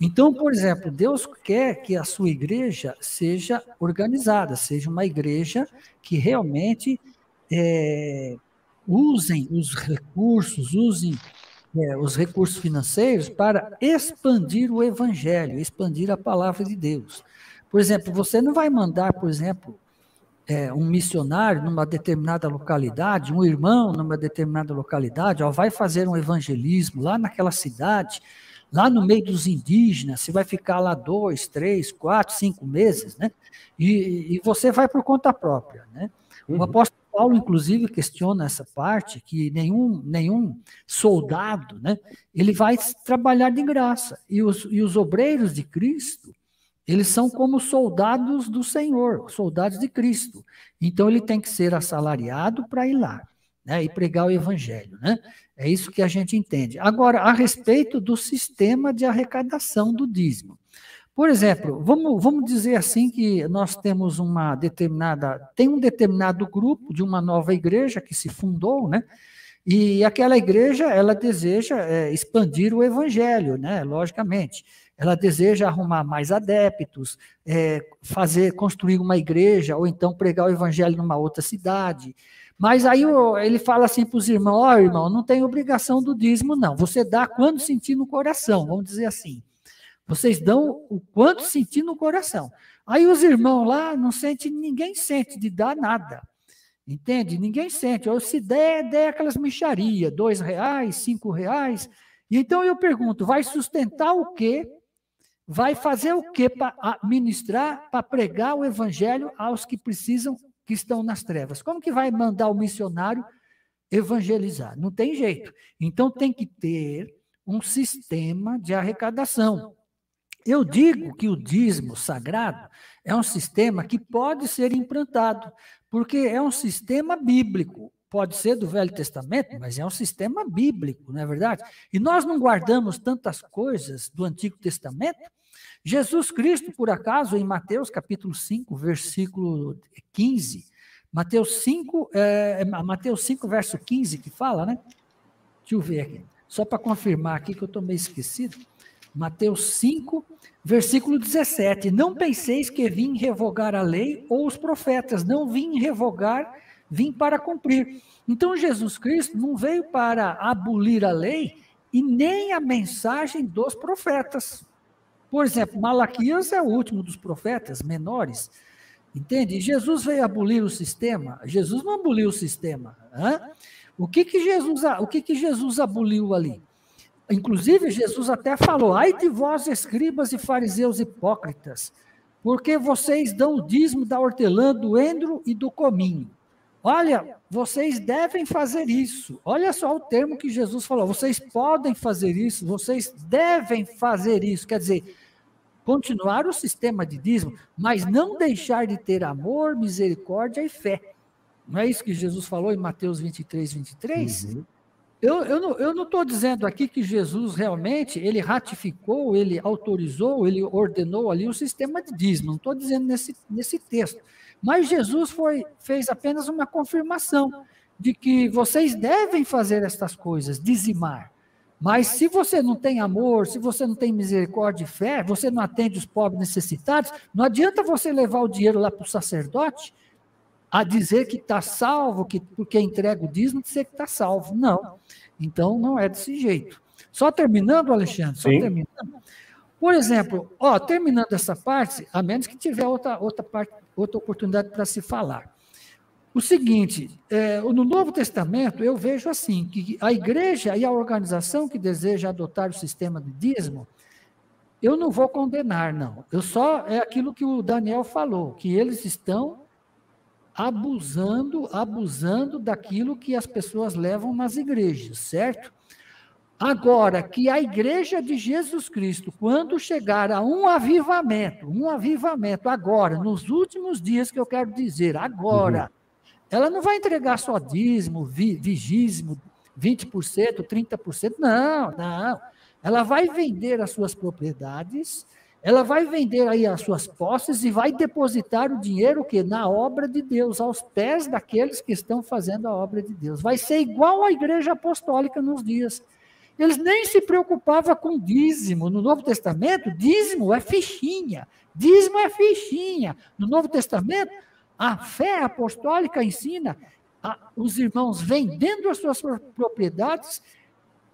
Então, por exemplo, Deus quer que a sua igreja seja organizada, seja uma igreja que realmente usem os recursos financeiros para expandir o evangelho, expandir a palavra de Deus. Por exemplo, você não vai mandar, por exemplo, um missionário numa determinada localidade, um irmão numa determinada localidade, vai fazer um evangelismo lá naquela cidade, lá no meio dos indígenas, você vai ficar lá 2, 3, 4, 5 meses, né? E você vai por conta própria, né? O apóstolo Paulo, inclusive, questiona essa parte, que nenhum soldado, né, ele vai trabalhar de graça. E os obreiros de Cristo, eles são como soldados do Senhor, soldados de Cristo. Então, ele tem que ser assalariado para ir lá, né, e pregar o evangelho, né? É isso que a gente entende. Agora, a respeito do sistema de arrecadação do dízimo. Por exemplo, vamos dizer assim que nós temos tem um determinado grupo de uma nova igreja que se fundou, né? E aquela igreja, ela deseja expandir o evangelho, né? Logicamente. Ela deseja arrumar mais adeptos, construir uma igreja, ou então pregar o evangelho numa outra cidade. Mas aí ele fala assim para os irmãos, irmão, não tem obrigação do dízimo, não. Você dá quando sentir no coração, vamos dizer assim. Vocês dão o quanto sentir no coração. Aí os irmãos lá não sentem, ninguém sente de dar nada. Entende? Ninguém sente. Ou se der aquelas mixarias, R$2, R$5. E então eu pergunto, vai sustentar o quê? Vai fazer o quê para ministrar, para pregar o evangelho aos que precisam, que estão nas trevas? Como que vai mandar o missionário evangelizar? Não tem jeito. Então tem que ter um sistema de arrecadação. Eu digo que o dízimo sagrado é um sistema que pode ser implantado, porque é um sistema bíblico. Pode ser do Velho Testamento, mas é um sistema bíblico, não é verdade? E nós não guardamos tantas coisas do Antigo Testamento. Jesus Cristo, por acaso, em Mateus capítulo 5, versículo 15, Mateus 5, verso 15, que fala, né? Deixa eu ver aqui, só para confirmar aqui que eu estou meio esquecido. Mateus 5, versículo 17. Não penseis que vim revogar a lei ou os profetas. Não vim revogar, vim para cumprir. Então, Jesus Cristo não veio para abolir a lei e nem a mensagem dos profetas. Por exemplo, Malaquias é o último dos profetas menores, entende? E Jesus veio abolir o sistema. Jesus não aboliu o sistema. O que Jesus aboliu ali? Inclusive, Jesus até falou: ai de vós, escribas e fariseus hipócritas, porque vocês dão o dízimo da hortelã, do endro e do cominho. Olha, vocês devem fazer isso. Olha só o termo que Jesus falou: vocês podem fazer isso, vocês devem fazer isso. Quer dizer, continuar o sistema de dízimo, mas não deixar de ter amor, misericórdia e fé. Não é isso que Jesus falou em Mateus 23, 23? Uhum. Eu não estou dizendo aqui que Jesus realmente, ele ratificou, ele autorizou, ele ordenou ali o sistema de dízimo, não estou dizendo nesse texto. Mas Jesus fez apenas uma confirmação de que vocês devem fazer estas coisas, dizimar. Mas se você não tem amor, se você não tem misericórdia e fé, você não atende os pobres necessitados, não adianta você levar o dinheiro lá para o sacerdote a dizer que está salvo, que porque entrega o dízimo, dizer que está salvo. Não. Então, não é desse jeito. Só terminando, Alexandre, terminando. Por exemplo, terminando essa parte, a menos que tiver outra oportunidade para se falar. O seguinte, no Novo Testamento, eu vejo assim, que a igreja e a organização que deseja adotar o sistema de dízimo, eu não vou condenar, não. É aquilo que o Daniel falou, que eles estão abusando daquilo que as pessoas levam nas igrejas, certo? Agora, que a igreja de Jesus Cristo, quando chegar a um avivamento agora, nos últimos dias que eu quero dizer, agora, ela não vai entregar só dízimo, vigízimo, 20%, 30%, não. Ela vai vender as suas propriedades, ela vai vender aí as suas posses e vai depositar o dinheiro o quê? Na obra de Deus, aos pés daqueles que estão fazendo a obra de Deus. Vai ser igual à igreja apostólica nos dias. Eles nem se preocupavam com dízimo. No Novo Testamento, dízimo é fichinha. Dízimo é fichinha. No Novo Testamento, a fé apostólica ensina os irmãos vendendo as suas propriedades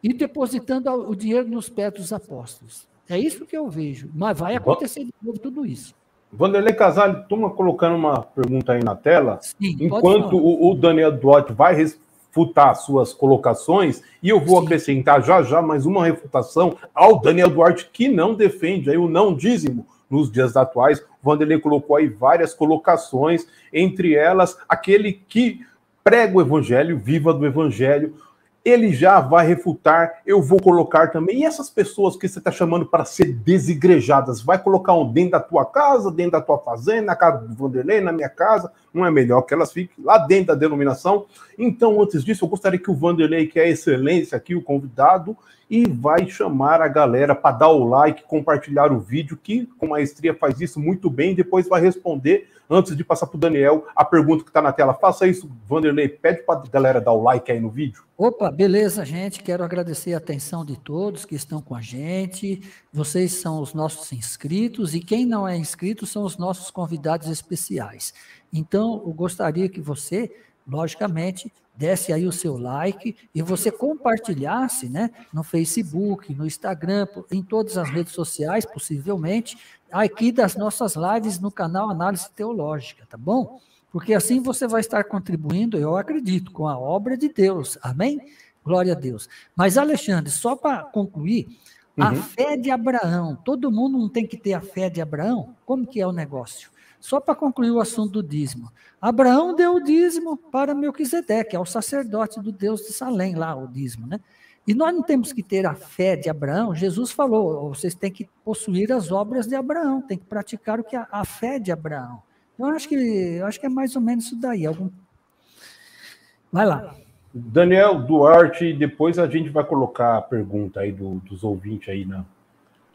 e depositando o dinheiro nos pés dos apóstolos. É isso que eu vejo, mas vai acontecer de novo tudo isso. Vanderlei Casale, toma colocando uma pergunta aí na tela, Sim, enquanto o Daniel Duarte vai refutar suas colocações, e eu vou acrescentar já mais uma refutação ao Daniel Duarte, que não defende aí o não dízimo nos dias atuais. O Vanderlei colocou aí várias colocações, entre elas, aquele que prega o evangelho, viva do evangelho, ele já vai refutar, eu vou colocar também. E essas pessoas que você está chamando para ser desigrejadas, vai colocar dentro da tua casa, dentro da tua fazenda, na casa do Vanderlei, na minha casa? Não é melhor que elas fiquem lá dentro da denominação? Então, antes disso, eu gostaria que o Vanderlei, que é a excelência aqui, o convidado, e vai chamar a galera para dar o like, compartilhar o vídeo, que com maestria faz isso muito bem, depois vai responder, antes de passar para o Daniel, a pergunta que está na tela. Faça isso, Vanderlei, pede para a galera dar o like aí no vídeo. Opa, beleza, gente, quero agradecer a atenção de todos que estão com a gente, vocês são os nossos inscritos, e quem não é inscrito são os nossos convidados especiais. Então, eu gostaria que você, logicamente, desse aí o seu like e você compartilhasse, né, no Facebook, no Instagram, em todas as redes sociais, possivelmente, aqui das nossas lives no canal Análise Teológica, tá bom? Porque assim você vai estar contribuindo, eu acredito, com a obra de Deus, amém? Glória a Deus. Mas, Alexandre, só para concluir, a fé de Abraão, todo mundo não tem que ter a fé de Abraão? Como que é o negócio? Só para concluir o assunto do dízimo. Abraão deu o dízimo para Melquisedeque, é o sacerdote do Deus de Salém, lá o dízimo, né? E nós não temos que ter a fé de Abraão. Jesus falou, vocês têm que possuir as obras de Abraão, têm que praticar o que a fé de Abraão. Eu acho que é mais ou menos isso daí. Vai lá. Daniel Duarte, depois a gente vai colocar a pergunta aí dos ouvintes aí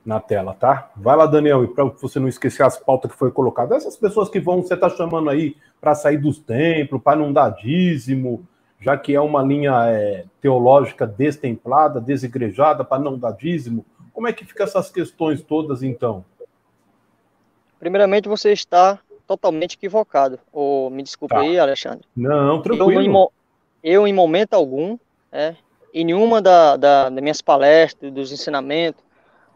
na tela, tá? Vai lá, Daniel, e para você não esquecer as pautas que foi colocada. Essas pessoas que você tá chamando aí para sair dos templos, para não dar dízimo, já que é uma linha teológica destemplada, desigrejada, para não dar dízimo. Como é que fica essas questões todas, então? Primeiramente, você está totalmente equivocado. Me desculpe aí, Alexandre. Não, tranquilo. Eu, em momento algum, em nenhuma das minhas palestras, dos ensinamentos,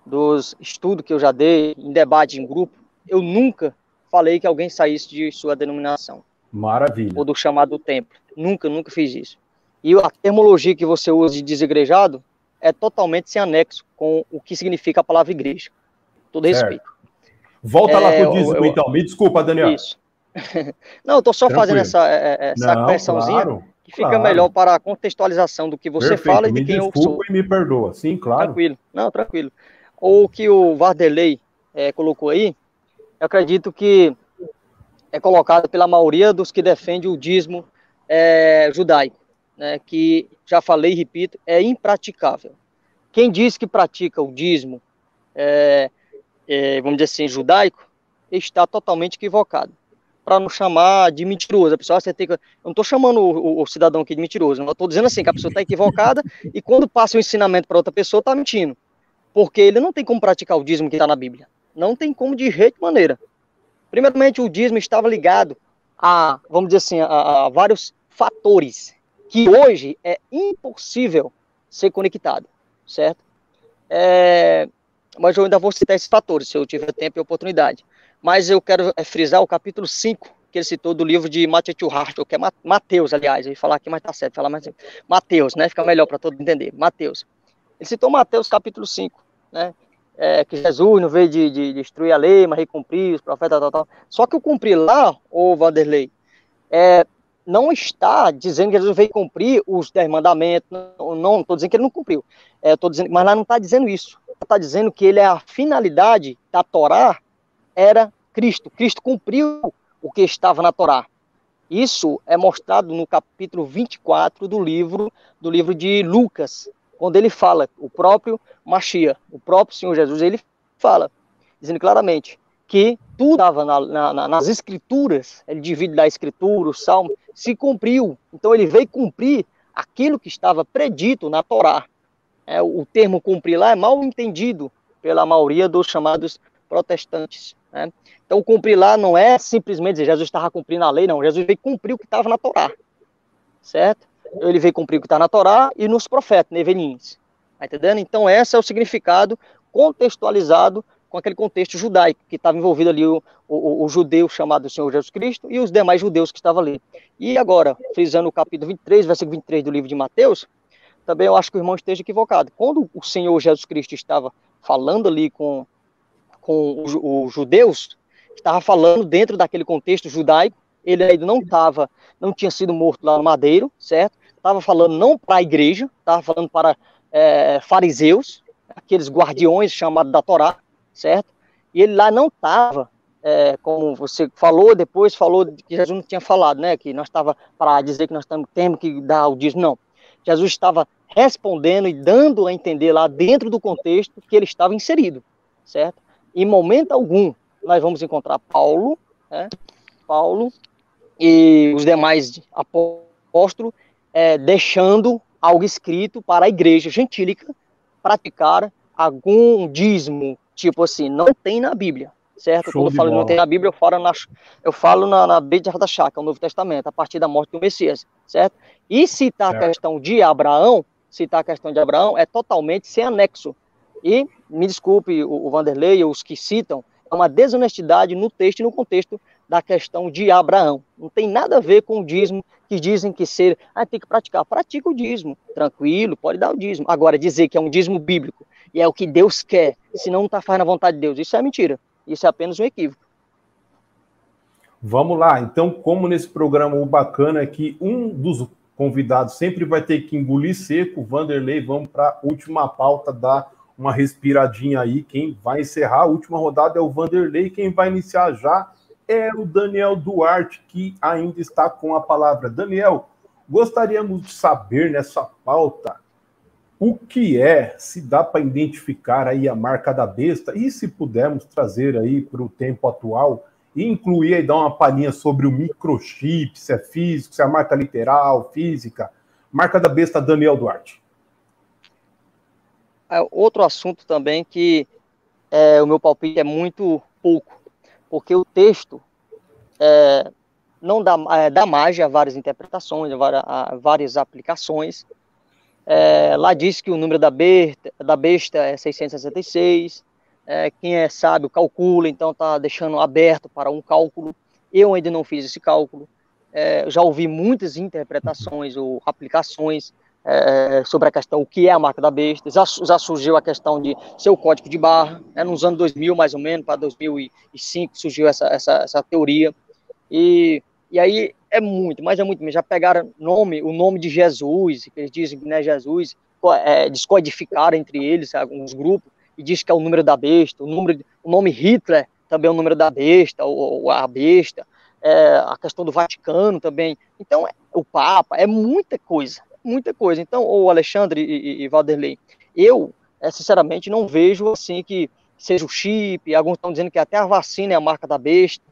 dos estudos que eu já dei, em debate em grupo, eu nunca falei que alguém saísse de sua denominação. Maravilha. Ou do chamado templo. Nunca fiz isso. E a termologia que você usa de desigrejado é totalmente sem anexo com o que significa a palavra igreja. Todo respeito. Volta lá pro dízimo, então. Me desculpa, Daniel. Isso. Não, eu estou só Tranquilo. fazendo essa correçãozinha, claro, que fica melhor para a contextualização do que você fala e de quem eu sou. Me desculpa e me perdoa. Sim, claro. Tranquilo. Não, tranquilo. Ou o que o Vanderlei colocou aí, eu acredito que é colocado pela maioria dos que defendem o dízimo judaico, né, que, já falei e repito, é impraticável. Quem diz que pratica o dízimo, vamos dizer assim, judaico, está totalmente equivocado. Para não chamar de mentiroso. A pessoa, eu não estou chamando o cidadão aqui de mentiroso, eu estou dizendo assim, que a pessoa está equivocada e quando passa o ensinamento para outra pessoa, está mentindo. Porque ele não tem como praticar o dízimo que está na Bíblia. Não tem como de jeito e maneira. Primeiramente, o dízimo estava ligado a, vamos dizer assim, a vários fatores que hoje é impossível ser conectado, certo? Mas eu ainda vou citar esses fatores, se eu tiver tempo e oportunidade. Mas eu quero frisar o capítulo 5, que ele citou do livro de Mateus Harto, que é Mateus, aliás, eu ia falar aqui, mas tá certo, falar mais Mateus, né? Fica melhor para todo mundo entender. Mateus. Ele citou Mateus capítulo 5, né? Que Jesus não veio de destruir a lei, mas recumprir os profetas, tal. Só que o cumprir lá, ô Vanderlei, não está dizendo que Jesus veio cumprir os 10 mandamentos, não estou dizendo que ele não cumpriu, mas lá não está dizendo isso. Está dizendo que a finalidade da Torá era Cristo. Cristo cumpriu o que estava na Torá. Isso é mostrado no capítulo 24 do livro de Lucas, quando ele fala, o próprio Mashiach, o próprio Senhor Jesus, ele fala, dizendo claramente que tudo estava nas escrituras, ele divide da escritura, o salmo, se cumpriu. Então ele veio cumprir aquilo que estava predito na Torá. O termo cumprir lá é mal entendido pela maioria dos chamados protestantes, né? Então cumprir lá não é simplesmente dizer Jesus estava cumprindo a lei, não. Jesus veio cumprir o que estava na Torá, certo? Ele veio cumprir o que está na Torá e nos profetas, nevelins. Tá entendendo? Então esse é o significado contextualizado com aquele contexto judaico, que estava envolvido ali o judeu chamado Senhor Jesus Cristo e os demais judeus que estavam ali. E agora, frisando o capítulo 23, versículo 23 do livro de Mateus, também eu acho que o irmão esteja equivocado. Quando o Senhor Jesus Cristo estava falando ali com os judeus, estava falando dentro daquele contexto judaico, ele ainda não tinha sido morto lá no madeiro, certo? Estava falando não para a igreja, estava falando para fariseus, aqueles guardiões chamados da Torá, certo? E ele lá não estava, como você falou, depois falou que Jesus não tinha falado, né? Que nós estava para dizer que nós temos que dar o dízimo, não. Jesus estava respondendo e dando a entender lá dentro do contexto que ele estava inserido, certo? Em momento algum, nós vamos encontrar Paulo, né? Paulo e os demais apóstolos deixando algo escrito para a igreja gentílica praticar algum dízimo, tipo assim, não tem na Bíblia, certo? Quando eu falo não tem na Bíblia, eu falo na Beit Hadashah, que é o Novo Testamento, a partir da morte do Messias, certo? E citar a questão de Abraão, é totalmente sem anexo. E, me desculpe o Vanderlei, os que citam, é uma desonestidade no texto e no contexto da questão de Abraão. Não tem nada a ver com o dízimo, que dizem que tem que praticar. Pratica o dízimo, tranquilo, pode dar o dízimo. Agora, dizer que é um dízimo bíblico e é o que Deus quer, se não está fazendo a vontade de Deus, isso é mentira. Isso é apenas um equívoco. Vamos lá. Então, como nesse programa, o bacana é que um dos convidados sempre vai ter que engolir seco. Vanderlei, vamos para a última pauta, dar uma respiradinha aí. Quem vai encerrar a última rodada é o Vanderlei. Quem vai iniciar já é o Daniel Duarte, que ainda está com a palavra. Daniel, gostaríamos de saber nessa pauta o que se dá para identificar aí a marca da besta e se pudermos trazer aí para o tempo atual e incluir aí, dar uma palhinha sobre o microchip, se é físico, se é a marca literal, física. Marca da besta, Daniel Duarte. Outro assunto também que o meu palpite é muito pouco, porque o texto não dá margem a várias interpretações, a várias aplicações. Lá diz que o número da besta é 666. Quem é sábio calcula, então está deixando aberto para um cálculo. Eu ainda não fiz esse cálculo. Já ouvi muitas interpretações ou aplicações sobre a questão o que é a marca da besta. Já surgiu a questão de ser o código de barra, nos anos 2000 mais ou menos, para 2005 surgiu essa teoria. E aí mas é muito mesmo. Já pegaram o nome de Jesus, que eles dizem que não é Jesus, descodificaram entre eles alguns grupos, e diz que é o número da besta. O nome Hitler também é o número da besta, ou a besta. A questão do Vaticano também. Então, o Papa, é muita coisa. Então, o Alexandre e Vanderlei, eu, sinceramente, não vejo assim que seja o chip. Alguns estão dizendo que até a vacina é a marca da besta.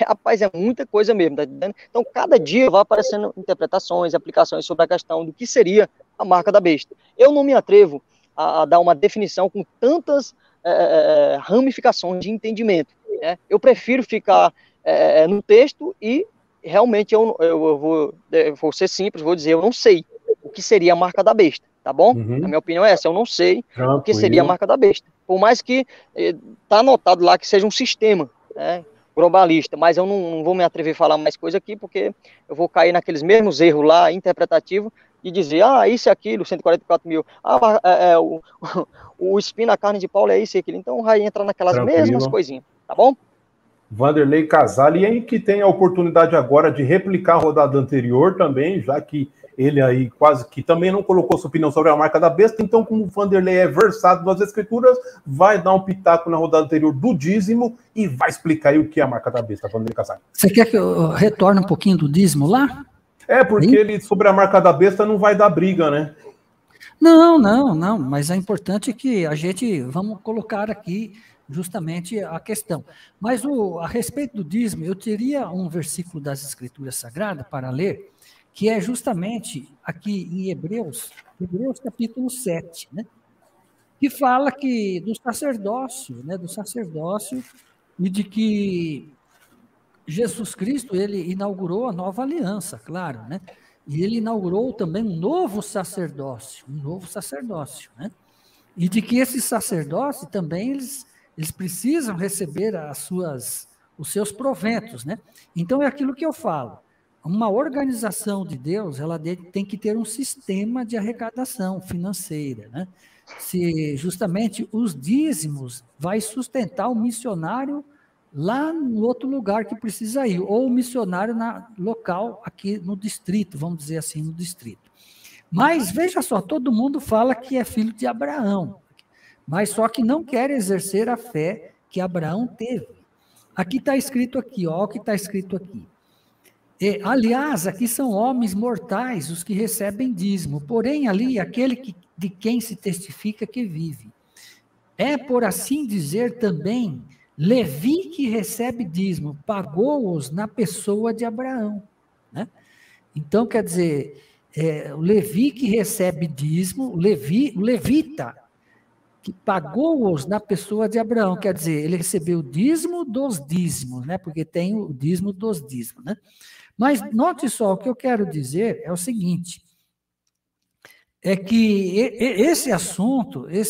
Rapaz, é muita coisa mesmo, tá entendendo? Então, cada dia vai aparecendo interpretações, aplicações sobre a questão do que seria a marca da besta. Eu não me atrevo a dar uma definição com tantas ramificações de entendimento, né? Eu prefiro ficar no texto e realmente eu vou ser simples, vou dizer, eu não sei o que seria a marca da besta, tá bom? A minha opinião é essa, eu não sei o que seria a marca da besta. Por mais que tá anotado lá que seja um sistema, né, globalista, mas eu não vou me atrever a falar mais coisa aqui, porque eu vou cair naqueles mesmos erros lá, interpretativos, e dizer, isso e aquilo, 144 mil, o espinho na carne de Paulo é isso e aquilo, então vai entrar naquelas mesmas coisinhas, tá bom? Vanderlei Casale, e aí que tem a oportunidade agora de replicar a rodada anterior também, já que ele aí quase que também não colocou sua opinião sobre a marca da besta, então como o Vanderlei é versado nas escrituras, vai dar um pitaco na rodada anterior do dízimo e vai explicar aí o que é a marca da besta, Vanderlei Casale. Você quer que eu retorne um pouquinho do dízimo lá? Porque ele, sobre a marca da besta, não vai dar briga, né? Não, mas é importante que vamos colocar aqui justamente a questão. Mas a respeito do dízimo, eu teria um versículo das Escrituras Sagradas para ler, que é justamente aqui em Hebreus capítulo 7, né? Que fala do sacerdócio, e de que Jesus Cristo, ele inaugurou a nova aliança, claro, né? E ele inaugurou também um novo sacerdócio, né? E de que esse sacerdócio também eles precisam receber os seus proventos, né? Então é aquilo que eu falo. Uma organização de Deus, ela tem que ter um sistema de arrecadação financeira, né? Se justamente os dízimos vai sustentar o missionário lá no outro lugar que precisa ir, ou o missionário local aqui no distrito, vamos dizer assim, no distrito. Mas veja só, todo mundo fala que é filho de Abraão, mas só que não quer exercer a fé que Abraão teve. Aqui está escrito aqui, ó, o que está escrito aqui. Aliás, aqui são homens mortais os que recebem dízimo, porém ali aquele de quem se testifica que vive. É, por assim dizer, também Levi que recebe dízimo, pagou-os na pessoa de Abraão, né? Então, quer dizer, o Levi que recebe dízimo, o levita, que pagou-os na pessoa de Abraão, quer dizer, ele recebeu o dízimo dos dízimos, né? Porque tem o dízimo dos dízimos, né? Mas note só, o que eu quero dizer é o seguinte, é que esse assunto é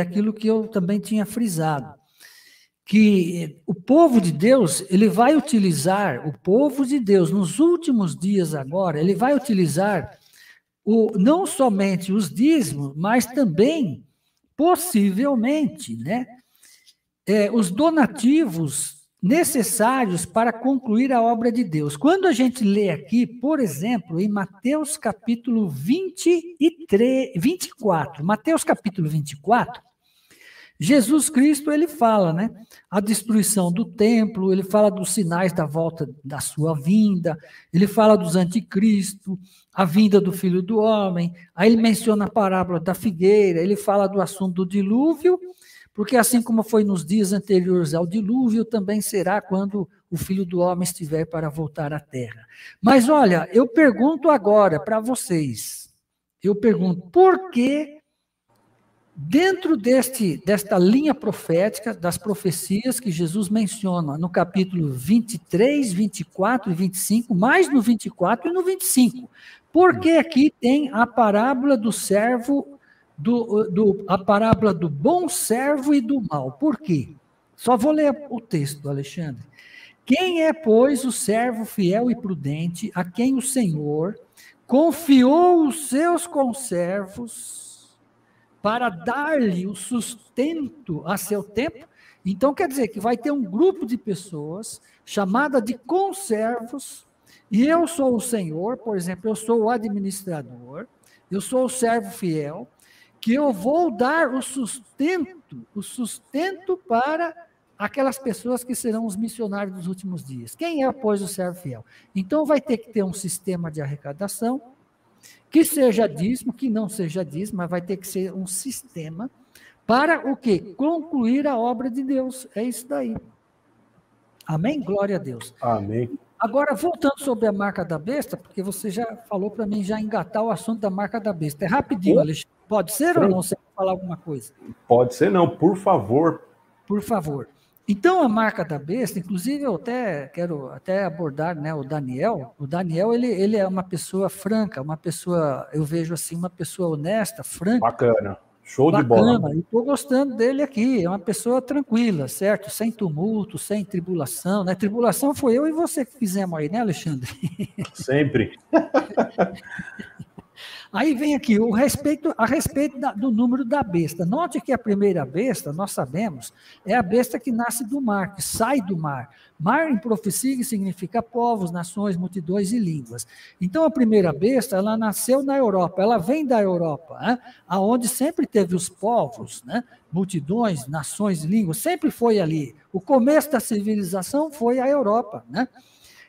aquilo que eu também tinha frisado, que o povo de Deus, o povo de Deus, nos últimos dias agora, ele vai utilizar não somente os dízimos, mas também, possivelmente, né, os donativos necessários para concluir a obra de Deus. Quando a gente lê aqui, por exemplo, em Mateus capítulo 24, Mateus capítulo 24, Jesus Cristo, ele fala, né, a destruição do templo, ele fala dos sinais da volta da sua vinda, ele fala dos anticristo, a vinda do Filho do Homem, aí ele menciona a parábola da figueira, ele fala do assunto do dilúvio, porque assim como foi nos dias anteriores ao dilúvio, também será quando o Filho do Homem estiver para voltar à terra. Mas olha, eu pergunto agora para vocês, por que dentro desta linha profética, das profecias que Jesus menciona no capítulo 23, 24 e 25, mais no 24 e no 25. Porque aqui tem a parábola do servo, a parábola do bom servo e do mau. Por quê? Só vou ler o texto, Alexandre. Quem é, pois, o servo fiel e prudente, a quem o Senhor confiou os seus conservos para dar-lhe o sustento a seu tempo? Então, quer dizer que vai ter um grupo de pessoas chamada de conservos, e eu sou o Senhor, por exemplo, eu sou o administrador, eu sou o servo fiel, que eu vou dar o sustento para aquelas pessoas que serão os missionários dos últimos dias. Quem é, pois, o servo fiel? Então, vai ter que ter um sistema de arrecadação, que seja dízimo, que não seja dízimo, mas vai ter que ser um sistema para o quê? Concluir a obra de Deus. É isso daí. Amém? Glória a Deus. Amém. Agora, voltando sobre a marca da besta, porque você já falou para mim já engatar o assunto da marca da besta. É rapidinho, Alexandre. Pode ser ou não? Você quer falar alguma coisa? Pode ser não, por favor. Por favor. Então, a marca da besta, inclusive eu quero abordar, né, o Daniel. O Daniel, ele é uma pessoa franca, uma pessoa, eu vejo assim, uma pessoa honesta, franca. Bacana, show de bola. Bacana, e estou gostando dele aqui, é uma pessoa tranquila, certo? Sem tumulto, sem tribulação, né? Tribulação foi eu e você que fizemos aí, né, Alexandre? Sempre. Aí vem aqui, a respeito do número da besta. Note que a primeira besta, nós sabemos, é a besta que nasce do mar, que sai do mar. Mar em profecia significa povos, nações, multidões e línguas. Então a primeira besta, ela nasceu na Europa, ela vem da Europa, né? Aonde sempre teve os povos, né? Multidões, nações, línguas, sempre foi ali. O começo da civilização foi a Europa, né?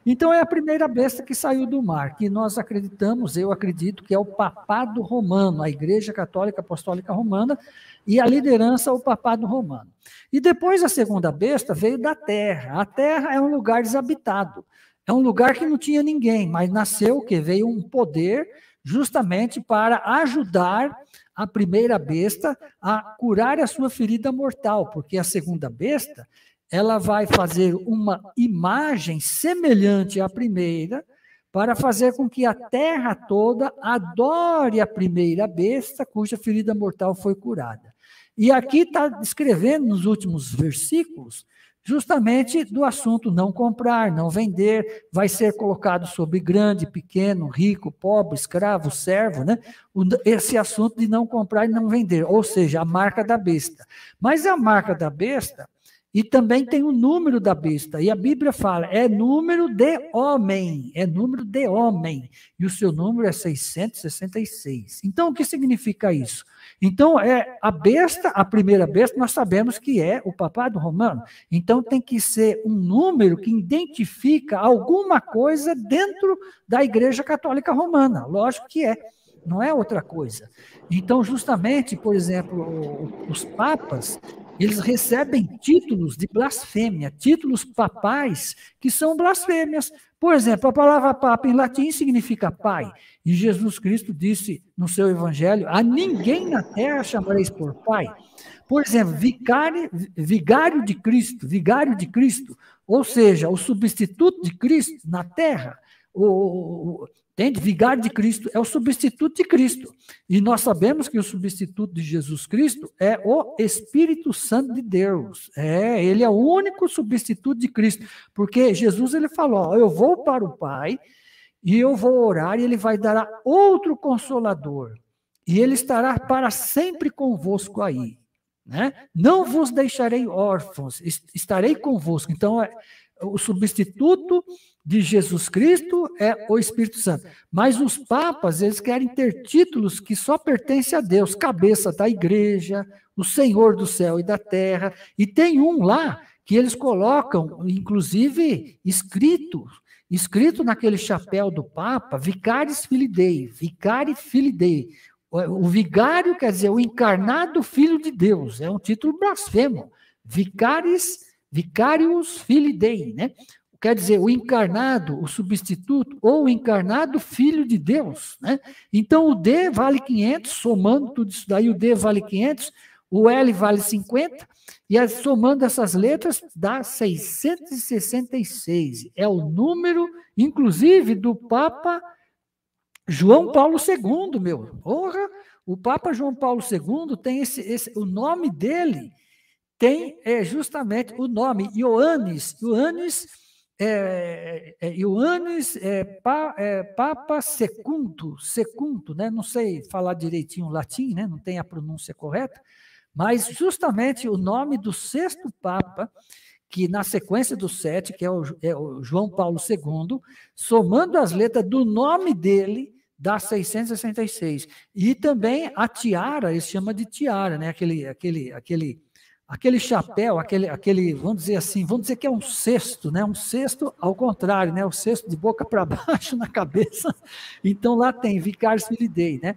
Então, é a primeira besta que saiu do mar, que nós acreditamos, eu acredito, que é o papado romano, a Igreja Católica Apostólica Romana, e a liderança, o papado romano. E depois, a segunda besta veio da terra. A terra é um lugar desabitado, é um lugar que não tinha ninguém, mas nasceu o quê? Veio um poder justamente para ajudar a primeira besta a curar a sua ferida mortal, porque a segunda besta, ela vai fazer uma imagem semelhante à primeira, para fazer com que a terra toda adore a primeira besta, cuja ferida mortal foi curada. E aqui está descrevendo, nos últimos versículos, justamente do assunto não comprar, não vender, vai ser colocado sobre grande, pequeno, rico, pobre, escravo, servo, né? Esse assunto de não comprar e não vender, ou seja, a marca da besta. Mas a marca da besta, e também tem o número da besta, e a Bíblia fala, é número de homem, e o seu número é 666. Então, o que significa isso? Então, a besta, a primeira besta, nós sabemos que é o papado romano, então tem que ser um número que identifica alguma coisa dentro da Igreja Católica Romana, lógico que é. Não é outra coisa. Então, justamente, por exemplo, os papas, eles recebem títulos de blasfêmia, títulos papais que são blasfêmias. Por exemplo, a palavra papa em latim significa pai. E Jesus Cristo disse no seu evangelho, a ninguém na terra chamareis por pai. Por exemplo, vigário de Cristo, ou seja, o substituto de Cristo na terra, entende? Vigário de Cristo é o substituto de Cristo. E nós sabemos que o substituto de Jesus Cristo é o Espírito Santo de Deus. Ele é o único substituto de Cristo. Porque Jesus, ele falou, eu vou para o Pai e eu vou orar e ele vai dar outro Consolador. E ele estará para sempre convosco aí. Né? Não vos deixarei órfãos, estarei convosco. Então, o substituto de Jesus Cristo é o Espírito Santo. Mas os papas, eles querem ter títulos que só pertencem a Deus, cabeça da igreja, o Senhor do céu e da terra. E tem um lá que eles colocam, inclusive, escrito naquele chapéu do Papa, Vicaris Filii Dei, Vicari Filii Dei. O vigário quer dizer o encarnado Filho de Deus, é um título blasfemo. Vicarius Filii Dei, né? quer dizer, o encarnado, o substituto, ou o encarnado filho de Deus, né? Então, o D vale 500, somando tudo isso daí, o D vale 500, o L vale 50, e somando essas letras, dá 666. É o número, inclusive, do Papa João Paulo II, meu. Porra, o Papa João Paulo II tem o nome dele tem justamente o nome Ioannis Papa Secunto, né? Não sei falar direitinho o latim, né? Não tem a pronúncia correta, mas justamente o nome do sexto Papa, que na sequência do 7, que é o João Paulo II, somando as letras do nome dele, dá 666. E também a tiara, ele chama de tiara, né? Aquele chapéu, vamos dizer assim, vamos dizer que é um cesto, né? Um cesto ao contrário, né? O cesto de boca para baixo na cabeça. Então lá tem Vicarius Filii Dei, né?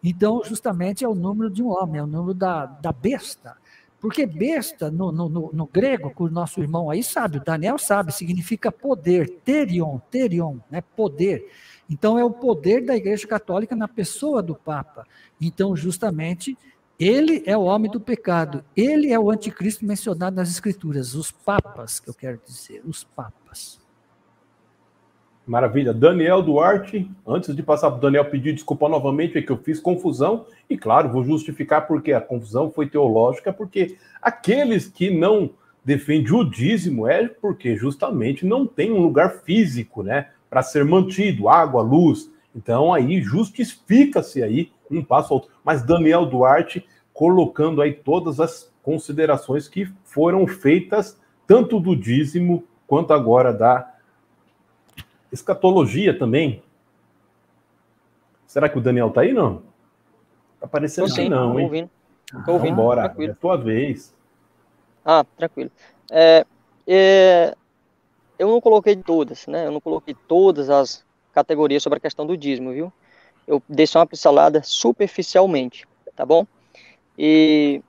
Então justamente é o número de um homem, é o número da besta. Porque besta, no grego, que o nosso irmão aí sabe, o Daniel sabe, significa poder, terion, né? Poder. Então é o poder da Igreja Católica na pessoa do Papa. Então justamente ele é o homem do pecado. Ele é o anticristo mencionado nas Escrituras. Os papas, que eu quero dizer. Os papas. Maravilha. Daniel Duarte, antes de passar para o Daniel pedir desculpa novamente, é que eu fiz confusão. E claro, vou justificar porque a confusão foi teológica, porque aqueles que não defendem o dízimo é porque justamente não tem um lugar físico, né, para ser mantido, água, luz. Então aí justifica-se aí um passo ao outro. Mas Daniel Duarte colocando aí todas as considerações que foram feitas, tanto do dízimo, quanto agora da escatologia também. Será que o Daniel tá aí, não? Tá parecendo que não, hein? Tô ouvindo. Bora, é tua vez. Tranquilo. Eu não coloquei todas, né? Eu não coloquei todas as categorias sobre a questão do dízimo, viu? Eu dei só uma pincelada superficialmente, tá bom? E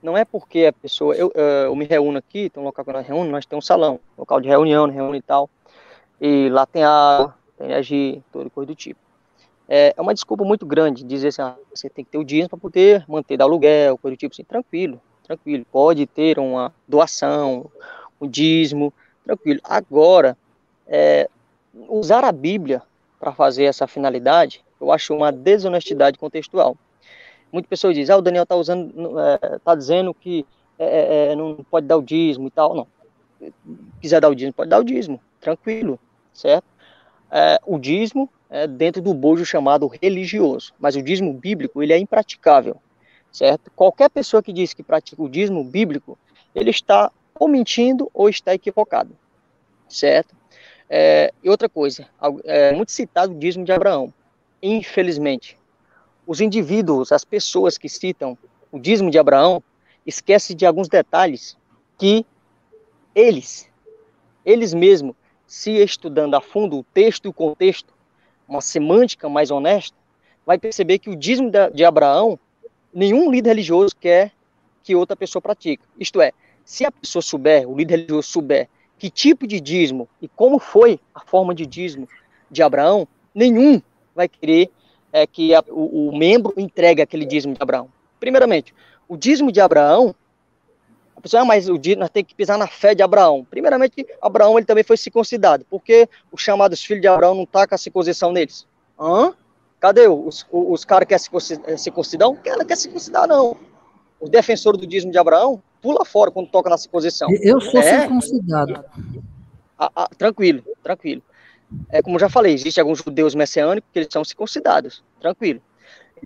não é porque a pessoa... Eu me reúno aqui, tem um local que nós reúno, nós temos um salão, local de reunião e tal, e lá tem água, tem energia, toda coisa do tipo. É uma desculpa muito grande dizer assim, você tem que ter o dízimo para poder manter da aluguel, coisa do tipo assim, tranquilo, pode ter uma doação, um dízimo, tranquilo. Agora, usar a Bíblia para fazer essa finalidade, eu acho uma desonestidade contextual. Muitas pessoas dizem, o Daniel está dizendo que não pode dar o dízimo e tal. Não, se quiser dar o dízimo, pode dar o dízimo, tranquilo, certo? O dízimo é dentro do bojo chamado religioso, mas o dízimo bíblico, ele é impraticável, certo? Qualquer pessoa que diz que pratica o dízimo bíblico, ele está ou mentindo ou está equivocado, certo? E outra coisa, muito citado o dízimo de Abraão. Infelizmente, os indivíduos, as pessoas que citam o dízimo de Abraão, esquecem de alguns detalhes que eles mesmos, se estudando a fundo o texto e o contexto, uma semântica mais honesta, vai perceber que o dízimo de Abraão, nenhum líder religioso quer que outra pessoa pratique. Isto é, se a pessoa souber, o líder religioso souber, que tipo de dízimo e como foi a forma de dízimo de Abraão, nenhum vai querer que o membro entregue aquele dízimo de Abraão. Primeiramente, o dízimo de Abraão, a pessoa, mas o dízimo, nós temos que pisar na fé de Abraão. Primeiramente, Abraão ele também foi circuncidado, porque os chamados filhos de Abraão não estão com a circuncisão neles. Cadê os caras que querem circuncidar? Não quer circuncidar, não. Os defensores do dízimo de Abraão pula fora quando toca na circuncisão. Eu sou circuncidado. Tranquilo. Como eu já falei, existem alguns judeus messiânicos que eles são circuncidados. Tranquilo.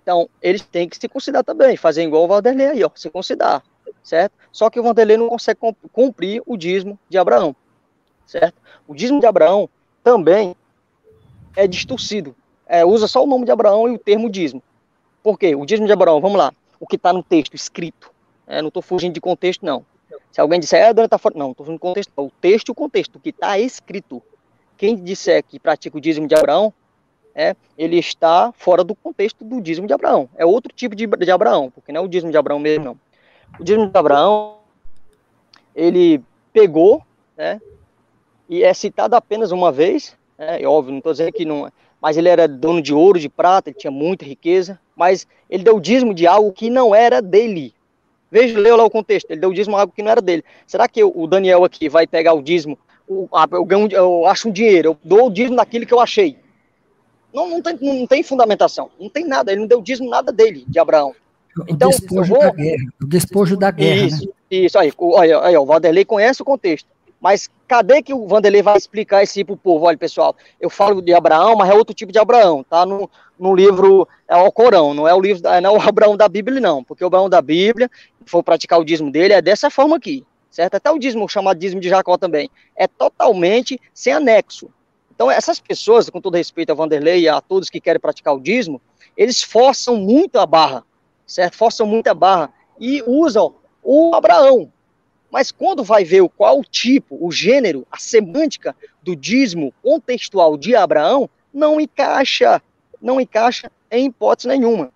Então, eles têm que circuncidar também, fazer igual o Vanderlei aí, circuncidar, certo? Só que o Vanderlei não consegue cumprir o dízimo de Abraão, certo? O dízimo de Abraão também é distorcido. Usa só o nome de Abraão e o termo dízimo. Por quê? O dízimo de Abraão, vamos lá, o que está no texto escrito. Não estou fugindo de contexto, não. Se alguém disser, Dona está fora. Não, estou fugindo de contexto. O texto e o contexto, o que está escrito. Quem disser que pratica o dízimo de Abraão, ele está fora do contexto do dízimo de Abraão. É outro tipo de Abraão, porque não é o dízimo de Abraão mesmo, não. O dízimo de Abraão, ele pegou, e é citado apenas uma vez, é óbvio, não estou dizendo que não, mas ele era dono de ouro, de prata, ele tinha muita riqueza, mas ele deu dízimo de algo que não era dele. Veja, leu lá o contexto, ele deu dízimo de algo que não era dele. Será que o Daniel aqui vai pegar o dízimo, eu acho um dinheiro, eu dou o dízimo daquilo que eu achei? Não tem fundamentação, não tem nada, ele não deu dízimo nada dele, de Abraão. Então, o despojo da guerra. Isso, né? Isso aí, olha, o Vanderlei conhece o contexto. Mas cadê que o Vanderlei vai explicar isso pro povo? Olha, pessoal, eu falo de Abraão, mas é outro tipo de Abraão, tá? No livro, é o Corão, não é o livro, não é o Abraão da Bíblia, não. Porque o Abraão da Bíblia, se for praticar o dízimo dele, é dessa forma aqui, certo? Até o dízimo, chamado dízimo de Jacó também, é totalmente sem anexo. Então, essas pessoas, com todo respeito a Vanderlei e a todos que querem praticar o dízimo, eles forçam muito a barra, certo? Forçam muito a barra e usam o Abraão. Mas quando vai ver qual o tipo, o gênero, a semântica do dízimo contextual de Abraão, não encaixa em hipótese nenhuma.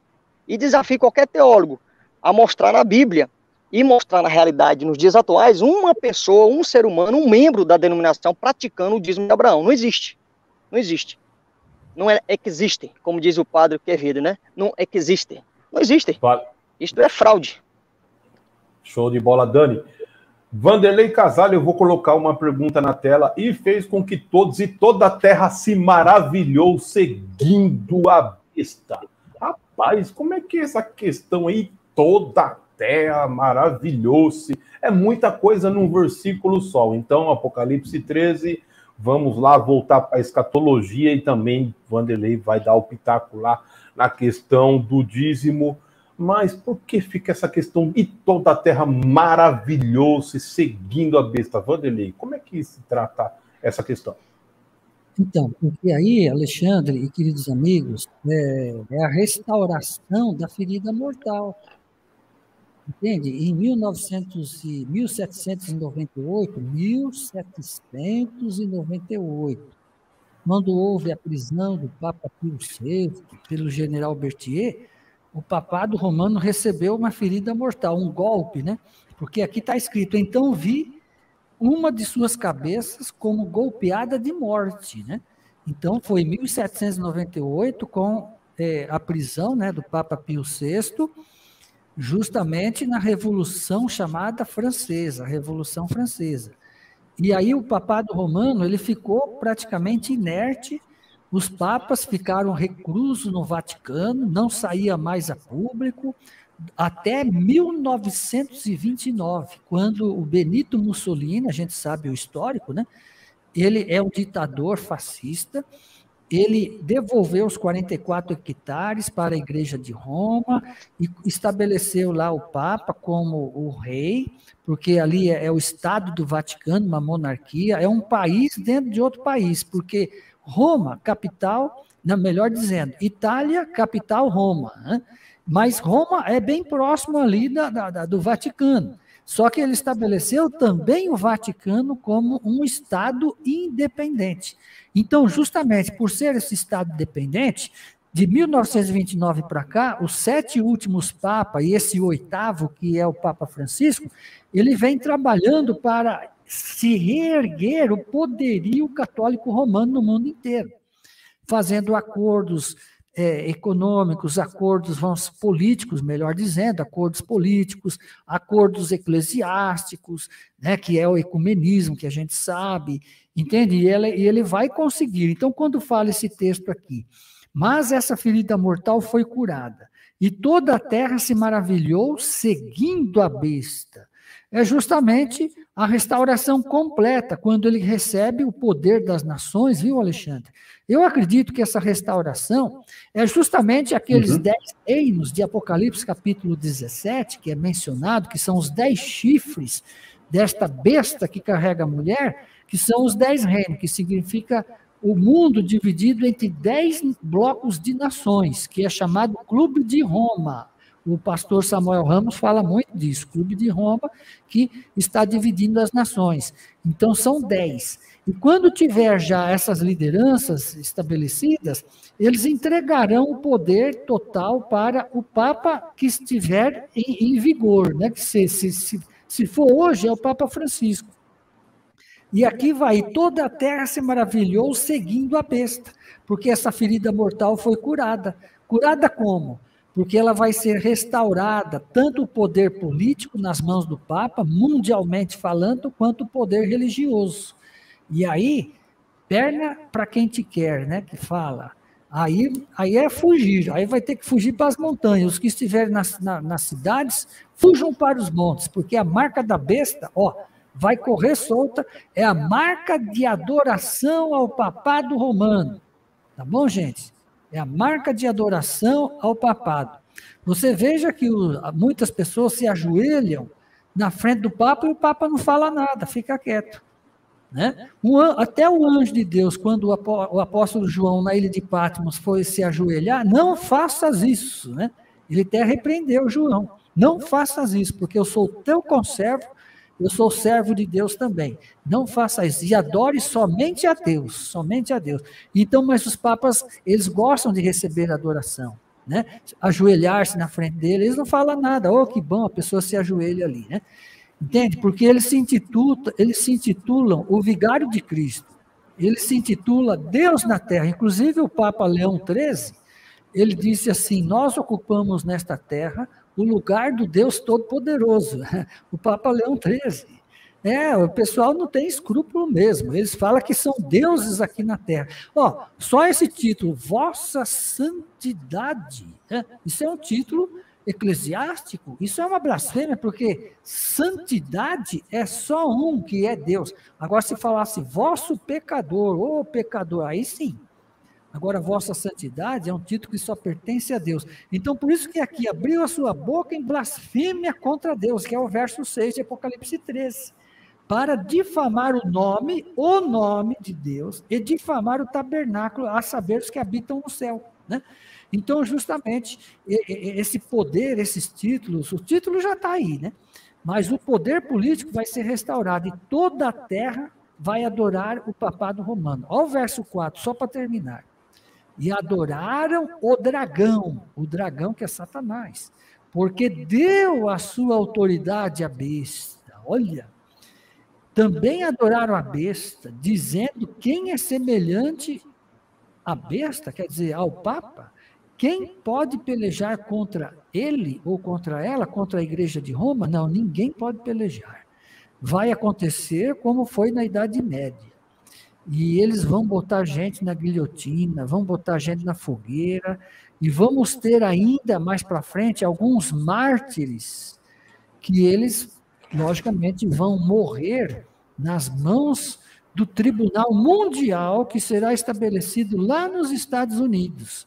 E desafio qualquer teólogo a mostrar na Bíblia e mostrar na realidade, nos dias atuais, uma pessoa, um ser humano, um membro da denominação praticando o dízimo de Abraão. Não existe. Não existe. Não existe, como diz o padre Quevedo, né? Não existe. Não existe. Isto é fraude. Show de bola, Dani. Vanderlei Casalho, eu vou colocar uma pergunta na tela. E fez com que todos e toda a terra se maravilhou seguindo a besta. Rapaz, como é que é essa questão aí? Toda a terra maravilhou-se. É muita coisa num versículo só. Então, Apocalipse 13, vamos lá voltar para a escatologia e também Vanderlei vai dar o pitaco lá na questão do dízimo. Mas por que fica essa questão e toda a terra maravilhou-se seguindo a besta? Vanderlei, como é que se trata essa questão? Então, porque aí, Alexandre e queridos amigos, é a restauração da ferida mortal. Entende? Em 1798, quando houve a prisão do Papa Pio VI pelo general Berthier, o papado romano recebeu uma ferida mortal, um golpe, né? Porque aqui está escrito, então vi uma de suas cabeças como golpeada de morte, né? Então foi em 1798 com a prisão, né, do Papa Pio VI, justamente na Revolução chamada Francesa, a Revolução Francesa. E aí o papado romano ele ficou praticamente inerte. Os papas ficaram reclusos no Vaticano, não saía mais a público, até 1929, quando o Benito Mussolini, a gente sabe o histórico, né? Ele é um ditador fascista, ele devolveu os 44 hectares para a Igreja de Roma e estabeleceu lá o Papa como o rei, porque ali é o Estado do Vaticano, uma monarquia, é um país dentro de outro país, porque Roma, capital, não, melhor dizendo, Itália, capital Roma, né? Mas Roma é bem próximo ali do Vaticano. Só que ele estabeleceu também o Vaticano como um Estado independente. Então, justamente por ser esse Estado independente, de 1929 para cá, os 7 últimos papas, e esse 8º, que é o Papa Francisco, ele vem trabalhando para se reerguer o poderio católico romano no mundo inteiro, fazendo acordos econômicos, acordos políticos, melhor dizendo, acordos políticos, acordos eclesiásticos, né, que é o ecumenismo, que a gente sabe, entende? E ele vai conseguir. Então, quando fala esse texto aqui, mas essa ferida mortal foi curada, e toda a terra se maravilhou seguindo a besta. É justamente a restauração completa, quando ele recebe o poder das nações, viu, Alexandre? Eu acredito que essa restauração é justamente aqueles 10 reinos de Apocalipse, capítulo 17, que é mencionado, que são os 10 chifres desta besta que carrega a mulher, que são os 10 reinos, que significa o mundo dividido entre 10 blocos de nações, que é chamado Clube de Roma. O pastor Samuel Ramos fala muito disso, Clube de Roma, que está dividindo as nações. Então, são 10. E quando tiver já essas lideranças estabelecidas, eles entregarão o poder total para o Papa que estiver em vigor, né? Que se for hoje, é o Papa Francisco. E aqui vai, toda a terra se maravilhou seguindo a besta, porque essa ferida mortal foi curada. Curada como? Porque ela vai ser restaurada, tanto o poder político nas mãos do Papa, mundialmente falando, quanto o poder religioso. E aí, perna para quem te quer, né, que fala. Aí é fugir, aí vai ter que fugir para as montanhas. Os que estiverem nas cidades, fujam para os montes, porque a marca da besta, vai correr solta, é a marca de adoração ao papado romano. Tá bom, gente? É a marca de adoração ao papado. Você veja que muitas pessoas se ajoelham na frente do Papa e o Papa não fala nada, fica quieto. Né? Até o anjo de Deus, quando o apóstolo João, na ilha de Patmos, foi se ajoelhar, não faças isso. Né? Ele até repreendeu João. Não faças isso, porque eu sou teu conservo, eu sou servo de Deus também. Não faça isso. E adore somente a Deus, somente a Deus. Então, mas os papas, eles gostam de receber adoração. Né? Ajoelhar-se na frente dele, eles não falam nada. Que bom, a pessoa se ajoelha ali. Né? Entende? Porque eles se intitulam o vigário de Cristo. Ele se intitula Deus na terra. Inclusive o Papa Leão XIII, ele disse assim, nós ocupamos nesta terra o lugar do Deus Todo-Poderoso. O Papa Leão XIII. O pessoal não tem escrúpulo mesmo. Eles falam que são deuses aqui na terra. Só esse título, Vossa Santidade, isso é um título eclesiástico, isso é uma blasfêmia, porque santidade é só um que é Deus. Agora, se falasse vosso pecador, pecador, aí sim. Agora, vossa santidade é um título que só pertence a Deus. Então, por isso que aqui abriu a sua boca em blasfêmia contra Deus, que é o verso 6 de Apocalipse 13, para difamar o nome de Deus, e difamar o tabernáculo, a saber os que habitam no céu, né? Então, justamente, esse poder, esses títulos, o título já está aí, né? Mas o poder político vai ser restaurado e toda a terra vai adorar o papado romano. Olha o verso 4, só para terminar. E adoraram o dragão que é Satanás, porque deu a sua autoridade à besta. Olha, também adoraram a besta, dizendo quem é semelhante à besta, quer dizer, ao Papa. Quem pode pelejar contra ele ou contra ela, contra a igreja de Roma? Não, ninguém pode pelejar. Vai acontecer como foi na Idade Média. E eles vão botar gente na guilhotina, vão botar gente na fogueira, e vamos ter ainda mais para frente alguns mártires que eles, logicamente, vão morrer nas mãos do Tribunal Mundial que será estabelecido lá nos Estados Unidos.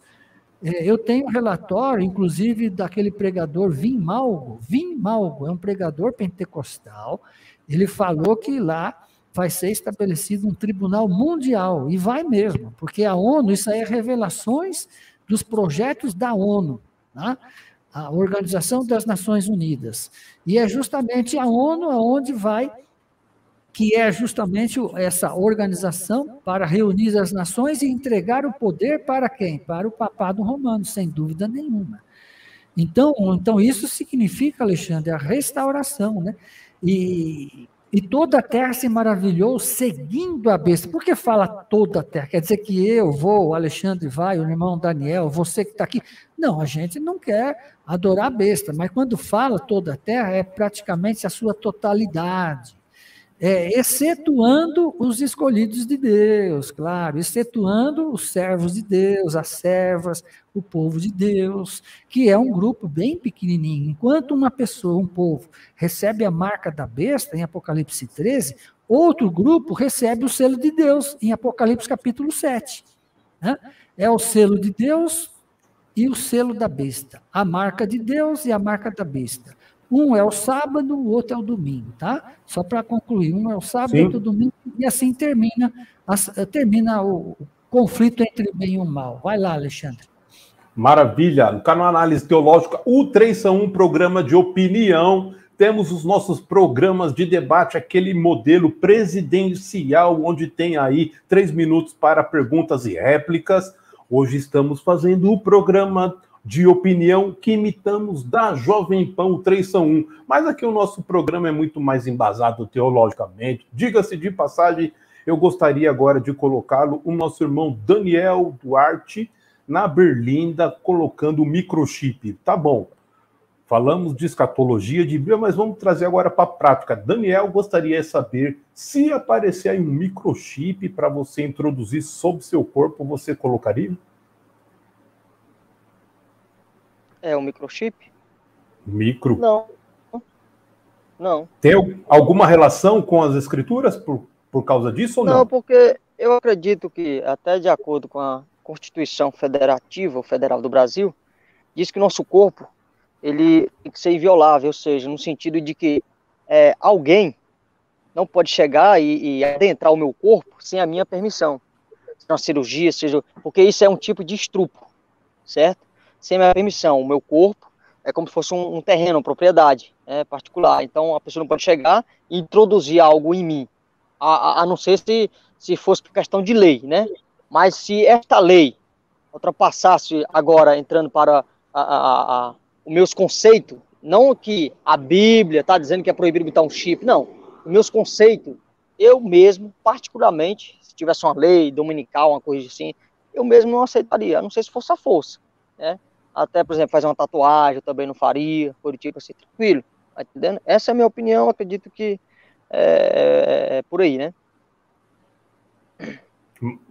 Eu tenho um relatório, inclusive, daquele pregador Vim Malgo, é um pregador pentecostal, ele falou que lá vai ser estabelecido um tribunal mundial, e vai mesmo, porque a ONU, isso aí é revelações dos projetos da ONU, tá? A Organização das Nações Unidas, e é justamente a ONU aonde vai, que é justamente essa organização para reunir as nações e entregar o poder para quem? Para o papado romano, sem dúvida nenhuma. Então isso significa, Alexandre, a restauração, né? E toda a terra se maravilhou seguindo a besta. Por que fala toda a terra? Quer dizer que eu vou, o Alexandre vai, o irmão Daniel, você que está aqui. Não, a gente não quer adorar a besta, mas quando fala toda a terra, é praticamente a sua totalidade. Excetuando os escolhidos de Deus, claro, excetuando os servos de Deus, as servas, o povo de Deus, que é um grupo bem pequenininho. Enquanto uma pessoa, um povo, recebe a marca da besta, em Apocalipse 13, outro grupo recebe o selo de Deus, em Apocalipse capítulo 7. Né? É o selo de Deus e o selo da besta, a marca de Deus e a marca da besta. Um é o sábado, o outro é o domingo, tá? Só para concluir, um é o sábado, o outro é o domingo, e assim termina o conflito entre o bem e o mal. Vai lá, Alexandre. Maravilha. No canal Análise Teológica, o 3 são um programa de opinião. Temos os nossos programas de debate, aquele modelo presidencial, onde tem aí 3 minutos para perguntas e réplicas. Hoje estamos fazendo o programa de opinião que imitamos da Jovem Pan, o 3 são 1. Mas aqui o nosso programa é muito mais embasado teologicamente. Diga-se de passagem, eu gostaria agora de colocá-lo, o nosso irmão Daniel Duarte, na Berlinda, colocando o microchip. Tá bom, falamos de escatologia, de Bíblia, mas vamos trazer agora para a prática. Daniel gostaria de saber se aparecer aí um microchip para você introduzir sobre seu corpo, você colocaria? É um microchip? Micro. Não. Não. Tem alguma relação com as escrituras por causa disso ou não? Não, porque eu acredito que, até de acordo com a Constituição Federativa, ou Federal do Brasil, diz que o nosso corpo ele tem que ser inviolável, ou seja, no sentido de que alguém não pode chegar e adentrar o meu corpo sem a minha permissão. Seja uma cirurgia, porque isso é um tipo de estupro, certo? Sem a minha permissão. O meu corpo é como se fosse um terreno, uma propriedade particular. Então, a pessoa não pode chegar e introduzir algo em mim, a não ser se fosse por questão de lei, né? Mas se esta lei ultrapassasse agora, entrando para os meus conceitos, não que a Bíblia está dizendo que é proibido botar um chip, não. Os meus conceitos, eu mesmo, particularmente, se tivesse uma lei dominical, uma coisa assim, eu mesmo não aceitaria, a não ser se fosse a força, né? Até, por exemplo, fazer uma tatuagem, eu também não faria, por tipo assim, tranquilo, tá entendendo? Essa é a minha opinião, acredito que é por aí, né?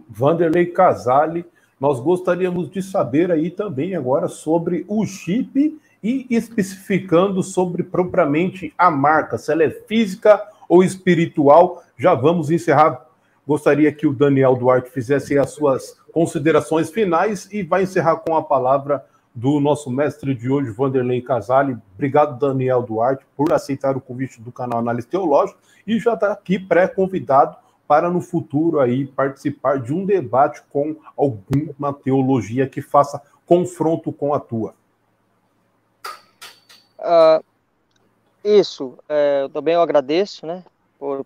Vanderlei Casale, nós gostaríamos de saber aí também agora sobre o chip e especificando sobre propriamente a marca, se ela é física ou espiritual. Já vamos encerrar. Gostaria que o Daniel Duarte fizesse as suas considerações finais e vai encerrar com a palavra do nosso mestre de hoje, Vanderlei Casale. Obrigado, Daniel Duarte, por aceitar o convite do canal Análise Teológica e já está aqui pré-convidado para no futuro aí participar de um debate com alguma teologia que faça confronto com a tua. Eu também agradeço, né,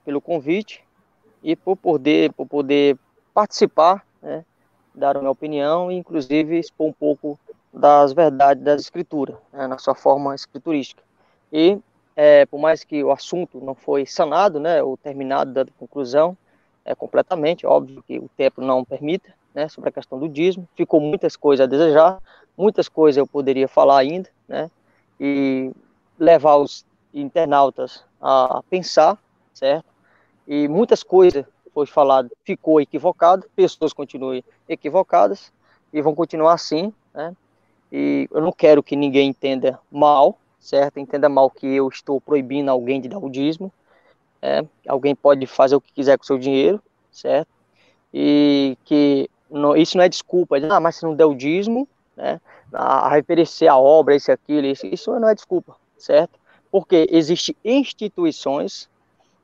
pelo convite e por poder participar, né, dar a minha opinião e inclusive expor um pouco das verdades das escrituras, né, na sua forma escriturística. E por mais que o assunto não foi sanado, né, ou terminado da conclusão, completamente, óbvio que o tempo não permita, né, sobre a questão do dízimo, ficou muitas coisas a desejar, muitas coisas eu poderia falar ainda, né, e levar os internautas a pensar, certo? E muitas coisas foi falado, ficou equivocado, pessoas continuam equivocadas e vão continuar assim, né? E eu não quero que ninguém entenda mal, certo? Entenda mal que eu estou proibindo alguém de dar o dízimo. Alguém pode fazer o que quiser com o seu dinheiro, certo? E que isso não é desculpa, mas se não der o dízimo, né, vai perecer a obra, isso não é desculpa, certo? Porque existem instituições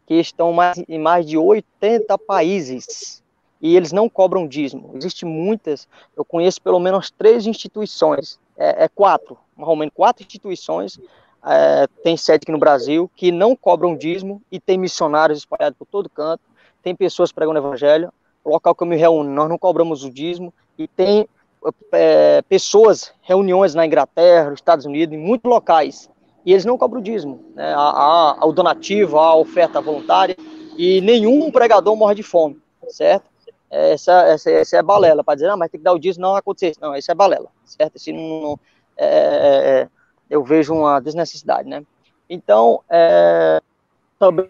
que estão em mais de 80 países e eles não cobram dízimo. Existem muitas, eu conheço pelo menos 3 instituições, 4, mais ou menos 4 instituições, tem sede aqui no Brasil, que não cobram dízimo e tem missionários espalhados por todo canto, tem pessoas pregando o evangelho, o local que eu me reúno, nós não cobramos o dízimo, e tem pessoas, reuniões na Inglaterra, nos Estados Unidos, em muitos locais, e eles não cobram o dízimo, né? O donativo, a oferta voluntária, e nenhum pregador morre de fome, certo? Essa é balela, para dizer, mas tem que dar o dízimo, não acontecer isso. Não, isso é balela, certo? Isso não eu vejo uma desnecessidade, né? Então, também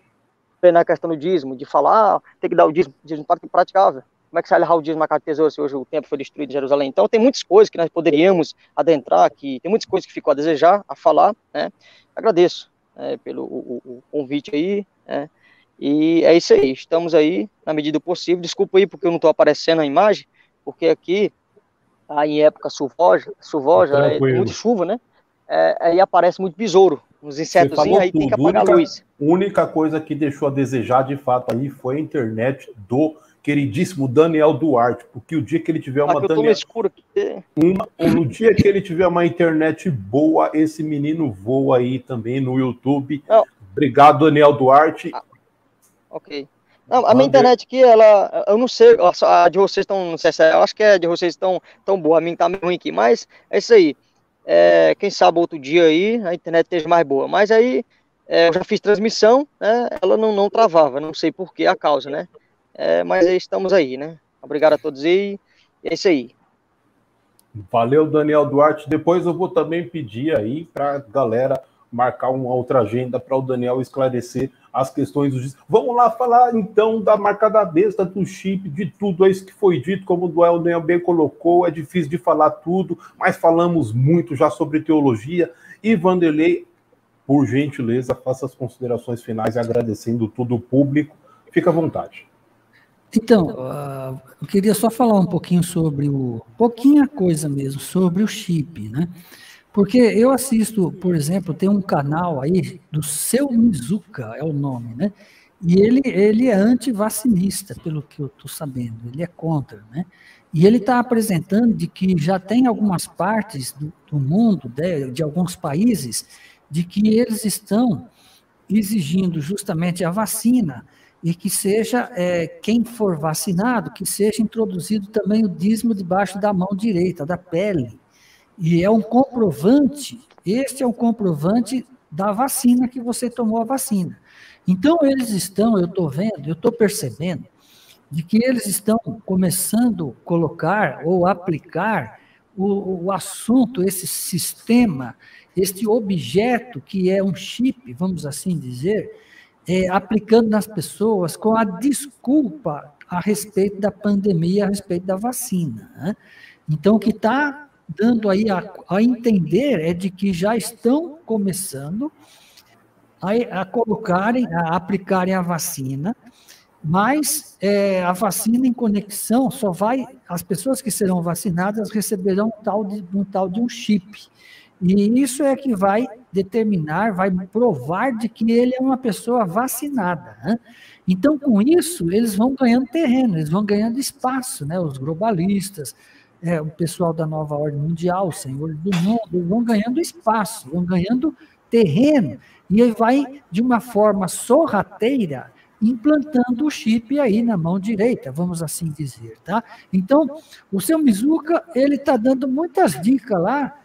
na questão do dízimo, de falar, tem que dar o dízimo praticável. Como é que sai o dízimo na casa do tesouro se hoje o templo foi destruído em Jerusalém? Então, tem muitas coisas que nós poderíamos adentrar aqui, tem muitas coisas que ficou a desejar, a falar, né? Agradeço pelo o convite aí, né? E é isso aí, estamos aí na medida do possível. Desculpa aí porque eu não estou aparecendo a imagem, porque aqui, em época chuvosa, tem muita chuva, né? Aí aparece muito besouro, uns insetozinhos, aí tem que apagar a luz. A única coisa que deixou a desejar, de fato, aí foi a internet do queridíssimo Daniel Duarte, porque o dia que ele tiver uma... no dia que ele tiver uma internet boa, esse menino voa aí também no YouTube. Não. Obrigado, Daniel Duarte. Ok. Não, a minha internet aqui, eu não sei, a de vocês estão, não sei se eu acho que a de vocês tão boa, a minha tá meio ruim aqui, mas é isso aí. quem sabe outro dia aí a internet esteja mais boa. Mas aí eu já fiz transmissão, né? Ela não travava, não sei por que a causa, né? Mas aí estamos aí, né? Obrigado a todos e é isso aí. Valeu, Daniel Duarte. Depois eu vou também pedir aí para a galera marcar uma outra agenda para o Daniel esclarecer as questões do... Vamos lá falar, então, da marca da besta, do chip, de tudo isso que foi dito, como o Daniel bem colocou, é difícil de falar tudo, mas falamos muito já sobre teologia. E Vanderlei, por gentileza, faça as considerações finais, agradecendo todo o público. Fica à vontade. Então, eu queria só falar um pouquinho sobre pouquinha coisa mesmo, sobre o chip, né? Porque eu assisto, por exemplo, tem um canal aí do Seu Mizuka, é o nome, né? E ele é antivacinista, pelo que eu estou sabendo, ele é contra, né? E ele está apresentando de que já tem algumas partes do mundo, de alguns países, de que eles estão exigindo justamente a vacina e que seja, quem for vacinado, que seja introduzido também o dízimo debaixo da mão direita, da pele. E é um comprovante, este é um comprovante da vacina que você tomou a vacina. Então, eles estão, eu estou vendo, eu estou percebendo, de que eles estão começando a colocar ou aplicar o assunto, esse sistema, este objeto que é um chip, vamos assim dizer, aplicando nas pessoas com a desculpa a respeito da pandemia, a respeito da vacina, né? Então, o que está dando aí a entender é de que já estão começando a colocarem, a aplicarem a vacina, mas a vacina em conexão só vai, as pessoas que serão vacinadas receberão um tal de um chip. E isso é que vai determinar, vai provar de que ele é uma pessoa vacinada, né? Então, com isso, eles vão ganhando terreno, eles vão ganhando espaço, né? Os globalistas, o pessoal da nova ordem mundial, os senhores do mundo, vão ganhando espaço, vão ganhando terreno, e aí vai, de uma forma sorrateira, implantando o chip aí na mão direita, vamos assim dizer, tá? Então, o seu Mizuka, ele está dando muitas dicas lá,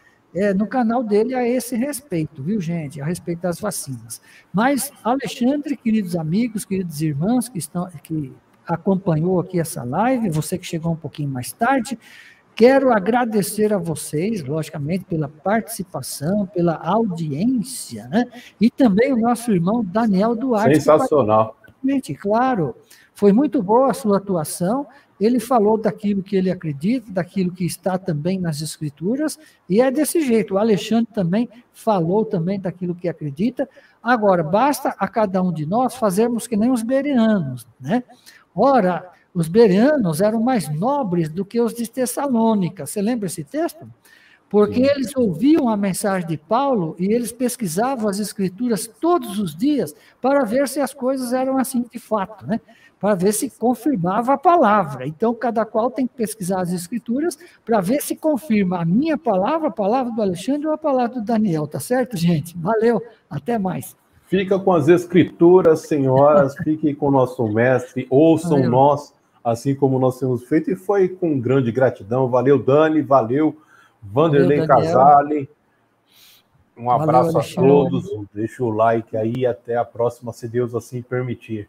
no canal dele a esse respeito, viu, gente? A respeito das vacinas. Mas, Alexandre, queridos amigos, queridos irmãos que acompanhou aqui essa live, você que chegou um pouquinho mais tarde, quero agradecer a vocês, logicamente, pela participação, pela audiência, né? E também o nosso irmão Daniel Duarte. Sensacional. Claro, foi muito boa a sua atuação. Ele falou daquilo que ele acredita, daquilo que está também nas Escrituras, e é desse jeito. O Alexandre também falou também daquilo que acredita. Agora, basta a cada um de nós fazermos que nem os bereanos, né? Ora, os bereanos eram mais nobres do que os de Tessalônica. Você lembra esse texto? Porque eles ouviam a mensagem de Paulo e eles pesquisavam as Escrituras todos os dias para ver se as coisas eram assim de fato, né? Para ver se confirmava a palavra. Então, cada qual tem que pesquisar as Escrituras para ver se confirma a minha palavra, a palavra do Alexandre ou a palavra do Daniel, tá certo, gente? Valeu, até mais. Fica com as Escrituras, senhoras, fiquem com o nosso mestre, ouçam nós, assim como nós temos feito, e foi com grande gratidão. Valeu, Dani, valeu, Vanderlei Casale. Um abraço a todos, deixa o like aí, até a próxima, se Deus assim permitir.